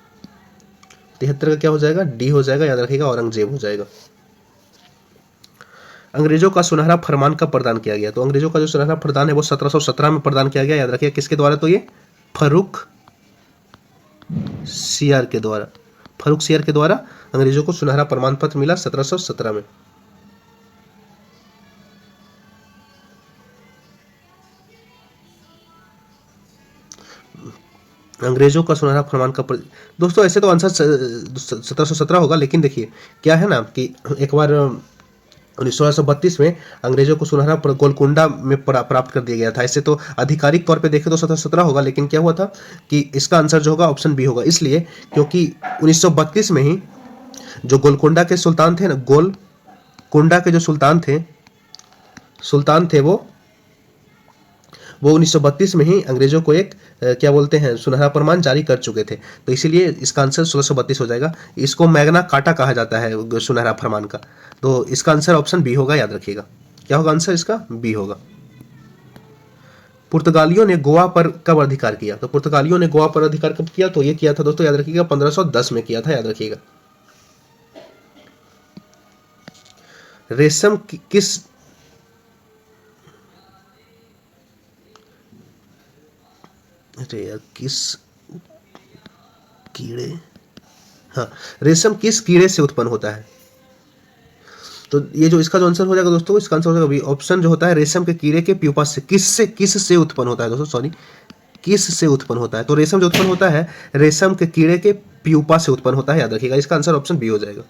73 का क्या हो जाएगा, डी हो जाएगा, याद रखिएगा, औरंगजेब हो जाएगा। अंग्रेजों का सुनहरा फरमान कब प्रदान किया गया, तो अंग्रेजों का जो सुनहरा फरमान है वो 1717 में प्रदान किया गया, याद रखिएगा। किसके द्वारा, तो ये फर्रुख सियार के द्वारा, फर्रुख सियार के द्वारा अंग्रेजों को सुनहरा प्रमाण पत्र मिला 1717 में। अंग्रेजों का सुनहरा फरमान का दोस्तों ऐसे तो आंसर 1717 होगा, लेकिन देखिए क्या है ना कि एक बार 1632 में अंग्रेजों को सुनहरा गोलकुंडा में प्राप्त कर दिया गया था। ऐसे तो आधिकारिक तौर पे देखें तो 1717 होगा, लेकिन क्या हुआ था कि इसका आंसर जो होगा ऑप्शन बी होगा, इसलिए क्योंकि 1932 में ही जो गोलकुंडा के सुल्तान थे ना, गोलकुंडा के जो सुल्तान थे वो 1932 में ही अंग्रेजों को एक क्या बोलते हैं सुनहरा प्रमाण जारी कर चुके थे, तो इसीलिए इसका आंसर 1632 हो जाएगा। इसको मैग्ना कार्टा कहा जाता है सुनहरा फरमान का, तो इसका आंसर ऑप्शन बी होगा, याद रखिएगा। क्या होगा आंसर इसका, बी होगा। पुर्तगालियों ने गोवा पर कब अधिकार किया, तो पुर्तगालियों ने गोवा पर अधिकार कब किया, तो ये किया था दोस्तों, याद रखिएगा 1510 में किया था, याद रखिएगा। रेशम किस कीड़े, हाँ, रेशम किस कीड़े से उत्पन्न होता है, तो ये जो इसका जो आंसर हो जाएगा दोस्तों, इसका आंसर हो जाएगा ऑप्शन जो होता है रेशम के कीड़े के प्यूपा से। किस से उत्पन्न होता है दोस्तों, सॉरी, किस से उत्पन्न होता है, तो रेशम जो उत्पन्न होता है रेशम के कीड़े के प्यूपा से उत्पन्न होता है, याद रखिएगा। इसका आंसर ऑप्शन बी हो जाएगा।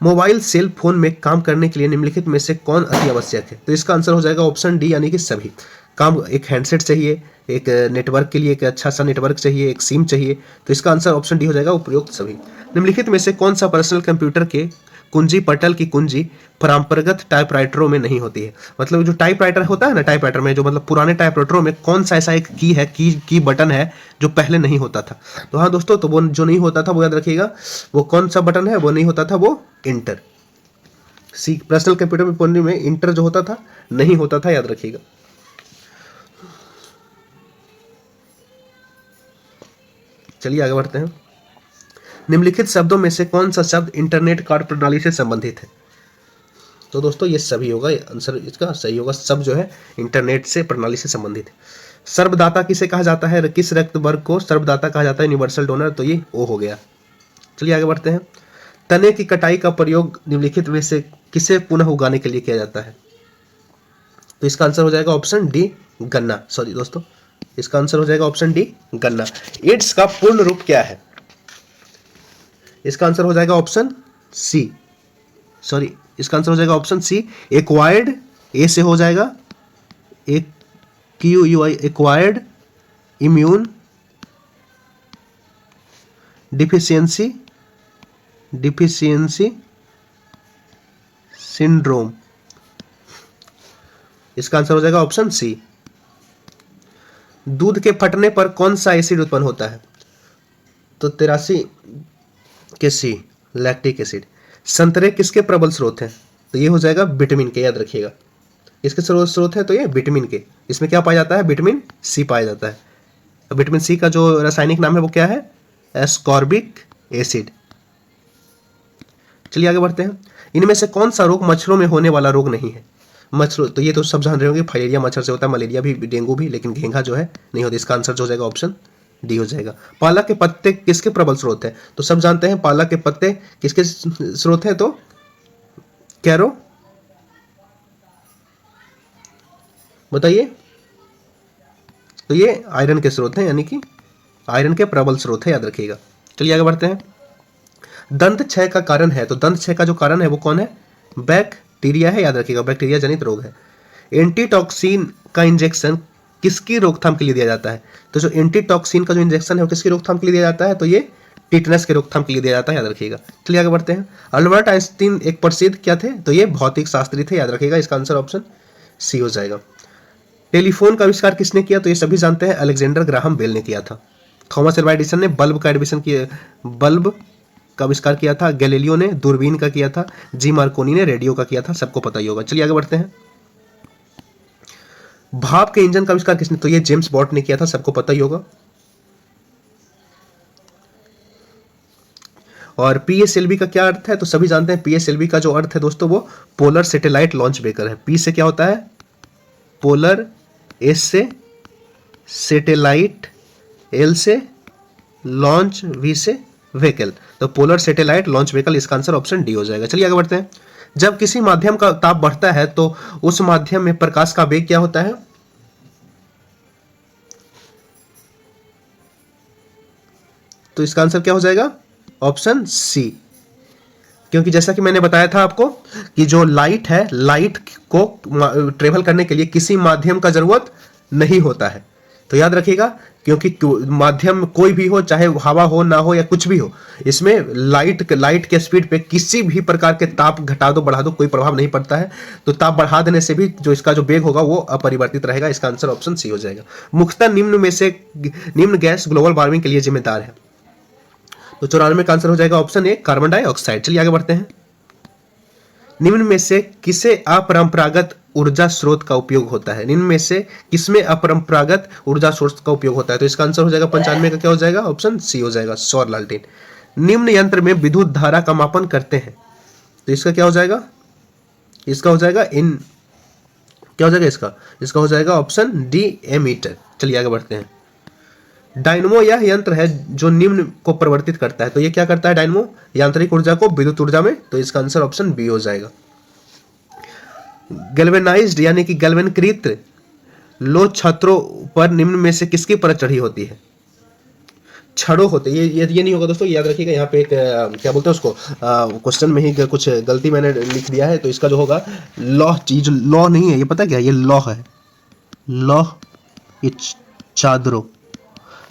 मोबाइल सेल फोन में काम करने के लिए निम्नलिखित में से कौन अति आवश्यक है, तो इसका आंसर हो जाएगा ऑप्शन डी, यानी कि सभी। काम, एक हैंडसेट चाहिए, एक नेटवर्क के लिए एक अच्छा सा नेटवर्क चाहिए, एक सिम चाहिए, तो इसका आंसर ऑप्शन डी हो जाएगा, उपयुक्त सभी। निम्नलिखित में से कौन सा पर्सनल कंप्यूटर के कुंजी पटल की कुंजी परंपरागत टाइपराइटरों में नहीं होती है, मतलब जो टाइपराइटर होता है ना, टाइपराइटर में जो मतलब पुराने टाइपराइटरों में कौन सा ऐसा एक की है, की बटन है जो पहले नहीं होता था, तो हाँ दोस्तों, तो वो जो नहीं होता था वो याद रखिएगा, वो कौन सा बटन है, वो नहीं होता था, वो इंटर। पर्सनल कंप्यूटर में इंटर जो होता था नहीं होता था, याद रखिएगा। चलिए आगे बढ़ते हैं। निम्नलिखित शब्दों में से कौन सा शब्द इंटरनेट कार्य प्रणाली से संबंधित है? तो दोस्तों ये सभी होगा, आंसर इसका सही होगा। सब जो है इंटरनेट से प्रणाली से संबंधित है। सर्वदाता किसे कहा जाता है? किस रक्त वर्ग को सर्वदाता कहा जाता है? यूनिवर्सल डोनर, तो ये ओ हो गया। चलिए आगे बढ़ते हैं। तने की कटाई का प्रयोग निम्नलिखित में से किसे पुनः उगाने के लिए किया जाता है? तो इसका आंसर हो जाएगा ऑप्शन डी, गन्ना। सॉरी दोस्तों, इसका आंसर हो जाएगा ऑप्शन डी, गन्ना। एड्स का पूर्ण रूप क्या है? इसका आंसर हो जाएगा ऑप्शन सी, सॉरी इसका आंसर हो जाएगा ऑप्शन सी, एक्वायर्ड। ए से हो जाएगा एक QUI, acquired immune deficiency syndrome. इसका आंसर हो जाएगा ऑप्शन सी। दूध के फटने पर कौन सा एसिड उत्पन्न होता है? तो 83 के सी, लैक्टिक एसिड। संतरे किसके प्रबल स्रोत हैं? तो ये हो जाएगा विटामिन के, याद रखिएगा। इसके स्रोत है तो ये विटामिन के। इसमें क्या पाया जाता है? विटामिन सी पाया जाता है। विटामिन सी का जो रासायनिक नाम है वो क्या है? Ascorbic acid. चलिए आगे बढ़ते हैं। इनमें से कौन सा रोग मच्छरों में होने वाला रोग नहीं है? मच्छरों, तो ये तो सब जान रहे होंगे, फाइलेरिया मच्छर से होता है, मलेरिया भी, डेंगू भी, लेकिन घेंघा जो है नहीं होता। इसका आंसर जो हो जाएगा ऑप्शन डी हो जाएगा। पालक के पत्ते किसके प्रबल स्रोत है? तो सब जानते हैं पालक के पत्ते किसके स्रोत है? तो कैरो, बताइए। तो ये आयरन के स्रोत हैं, यानी कि आयरन के प्रबल स्रोत है, याद रखिएगा। चलिए आगे बढ़ते हैं। दंत क्षय का कारण है, तो दंत क्षय का जो कारण है वो कौन है? बैक्टीरिया है, याद रखिएगा, बैक्टीरिया जनित रोग है। एंटीटॉक्सिन का इंजेक्शन किसकी रोकथाम के लिए दिया जाता है? तो जो एंटीटॉक्सिन का जो इंजेक्शन है वो किसकी रोकथाम के लिए दिया जाता है? तो ये टिटनस के रोकथाम के लिए दिया जाता है, याद रखिएगा। चलिए आगे बढ़ते हैं। अल्बर्ट आइंस्टीन एक प्रसिद्ध क्या थे? तो ये भौतिक शास्त्री थे, याद रखिएगा। इसका आंसर ऑप्शन सी हो जाएगा। टेलीफोन का आविष्कार किसने किया? तो ये सभी जानते हैं, अलेक्जेंडर ग्राहम बेल ने किया था। थॉमस एल्वा एडिसन ने बल्ब का आविष्कार किया था। गैलीलियो ने दूरबीन का किया था। जी मार्कोनी ने रेडियो का किया था, सबको पता ही होगा। चलिए आगे बढ़ते हैं। भाप के इंजन का आविष्कार किसने? तो ये जेम्स बॉट ने किया था, सबको पता ही होगा। और PSLV का क्या अर्थ है? तो सभी जानते हैं PSLV का जो अर्थ है दोस्तों वो पोलर सैटेलाइट लॉन्च व्हीकल है। P से क्या होता है? पोलर, S से सैटेलाइट, L से लॉन्च, V से व्हीकल, तो पोलर सैटेलाइट लॉन्च व्हीकल। इसका आंसर ऑप्शन डी हो जाएगा। चलिए आगे बढ़ते हैं। जब किसी माध्यम का ताप बढ़ता है तो उस माध्यम में प्रकाश का वेग क्या होता है? तो इसका आंसर क्या हो जाएगा? Option C. क्योंकि जैसा कि मैंने बताया था आपको कि जो लाइट है, लाइट को ट्रेवल करने के लिए किसी माध्यम का जरूरत नहीं होता है, तो याद रखिएगा। क्योंकि माध्यम कोई भी हो, चाहे हवा हो ना हो या कुछ भी हो, इसमें लाइट के स्पीड पे किसी भी प्रकार के ताप घटा दो बढ़ा दो कोई प्रभाव नहीं पड़ता है। तो ताप बढ़ा देने से भी जो इसका जो वेग होगा वो अपरिवर्तित रहेगा। इसका आंसर ऑप्शन सी हो जाएगा। मुख्यतः निम्न गैस ग्लोबल वार्मिंग के लिए जिम्मेदार है। तो 94 का आंसर हो जाएगा ऑप्शन ए, कार्बन डाइऑक्साइड। चलिए आगे बढ़ते हैं। निम्न में से किसे अपरंपरागत ऊर्जा स्रोत का उपयोग होता है? निम्न में से किसमें अपरंपरागत ऊर्जा स्रोत का उपयोग होता है? तो इसका आंसर हो जाएगा 95 का क्या हो जाएगा? ऑप्शन सी हो जाएगा, सौर लालटेन। निम्न यंत्र में विद्युत धारा का मापन करते हैं, तो इसका क्या हो जाएगा? इसका हो जाएगा क्या हो जाएगा इसका हो जाएगा ऑप्शन डी, एमीटर। चलिए आगे बढ़ते हैं। डायनमो यह यंत्र है जो निम्न को परिवर्तित करता है, तो ये क्या करता है? डायनमो यांत्रिक ऊर्जा को विद्युत ऊर्जा में, तो इसका आंसर ऑप्शन बी हो जाएगा। गैल्वेनाइज्ड यानी कि गैल्वेनकृत लो छत्रों पर निम्न में से किसकी परत चढ़ी होती है? छड़ों होते, ये नहीं होगा दोस्तों, याद रखिएगा। यहाँ पे एक क्या बोलते हैं उसको, क्वेश्चन में ही कुछ गलती मैंने लिख दिया है, तो इसका जो होगा लौह, चीज लौह नहीं है, ये पता क्या है? ये लौह है, लौह चादरों।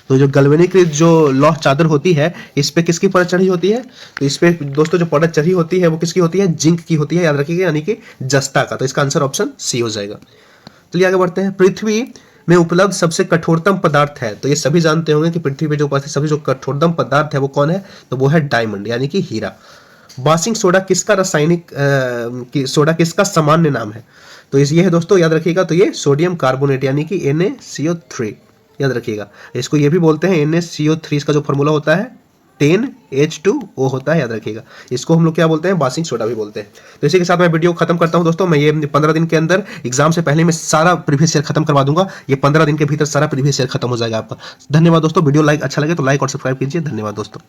तो जो गैल्वेनीकृत जो लौह चादर होती है, इस पे किसकी परत चढ़ी होती है? तो इस पे दोस्तों जो परत चढ़ी होती है वो किसकी होती है? जिंक की होती है, याद रखिएगा, यानी कि जस्ता का। तो इसका आंसर ऑप्शन सी हो जाएगा। चलिए आगे बढ़ते हैं। पृथ्वी में उपलब्ध सबसे कठोरतम पदार्थ है, तो ये सभी जानते होंगे कि पृथ्वी पे जो उपस्थित सभी जो कठोरतम पदार्थ है वो कौन है? तो वो है डायमंड, यानी कि हीरा। वाशिंग सोडा किसका सोडा किसका सामान्य नाम है? तो ये है दोस्तों, याद रखिएगा, तो ये सोडियम कार्बोनेट यानी कि NaCO3, याद रखिएगा। इसको ये भी बोलते हैं NaCO3, इसका जो फॉर्मूला होता है 10H2O होता है, याद रखिएगा। इसको हम लोग क्या बोलते हैं, बासिंग सोडा भी बोलते हैं। तो इसी के साथ मैं वीडियो खत्म करता हूं दोस्तों। मैं ये 15 दिन के अंदर एग्जाम से पहले मैं सारा प्रीवियस ईयर खत्म करवा दूंगा। ये 15 दिन के भीतर सारा प्रीवियस ईयर खत्म हो जाएगा आपका। धन्यवाद दोस्तों। वीडियो अच्छा लगे तो लाइक और सब्सक्राइब कीजिए। धन्यवाद दोस्तों।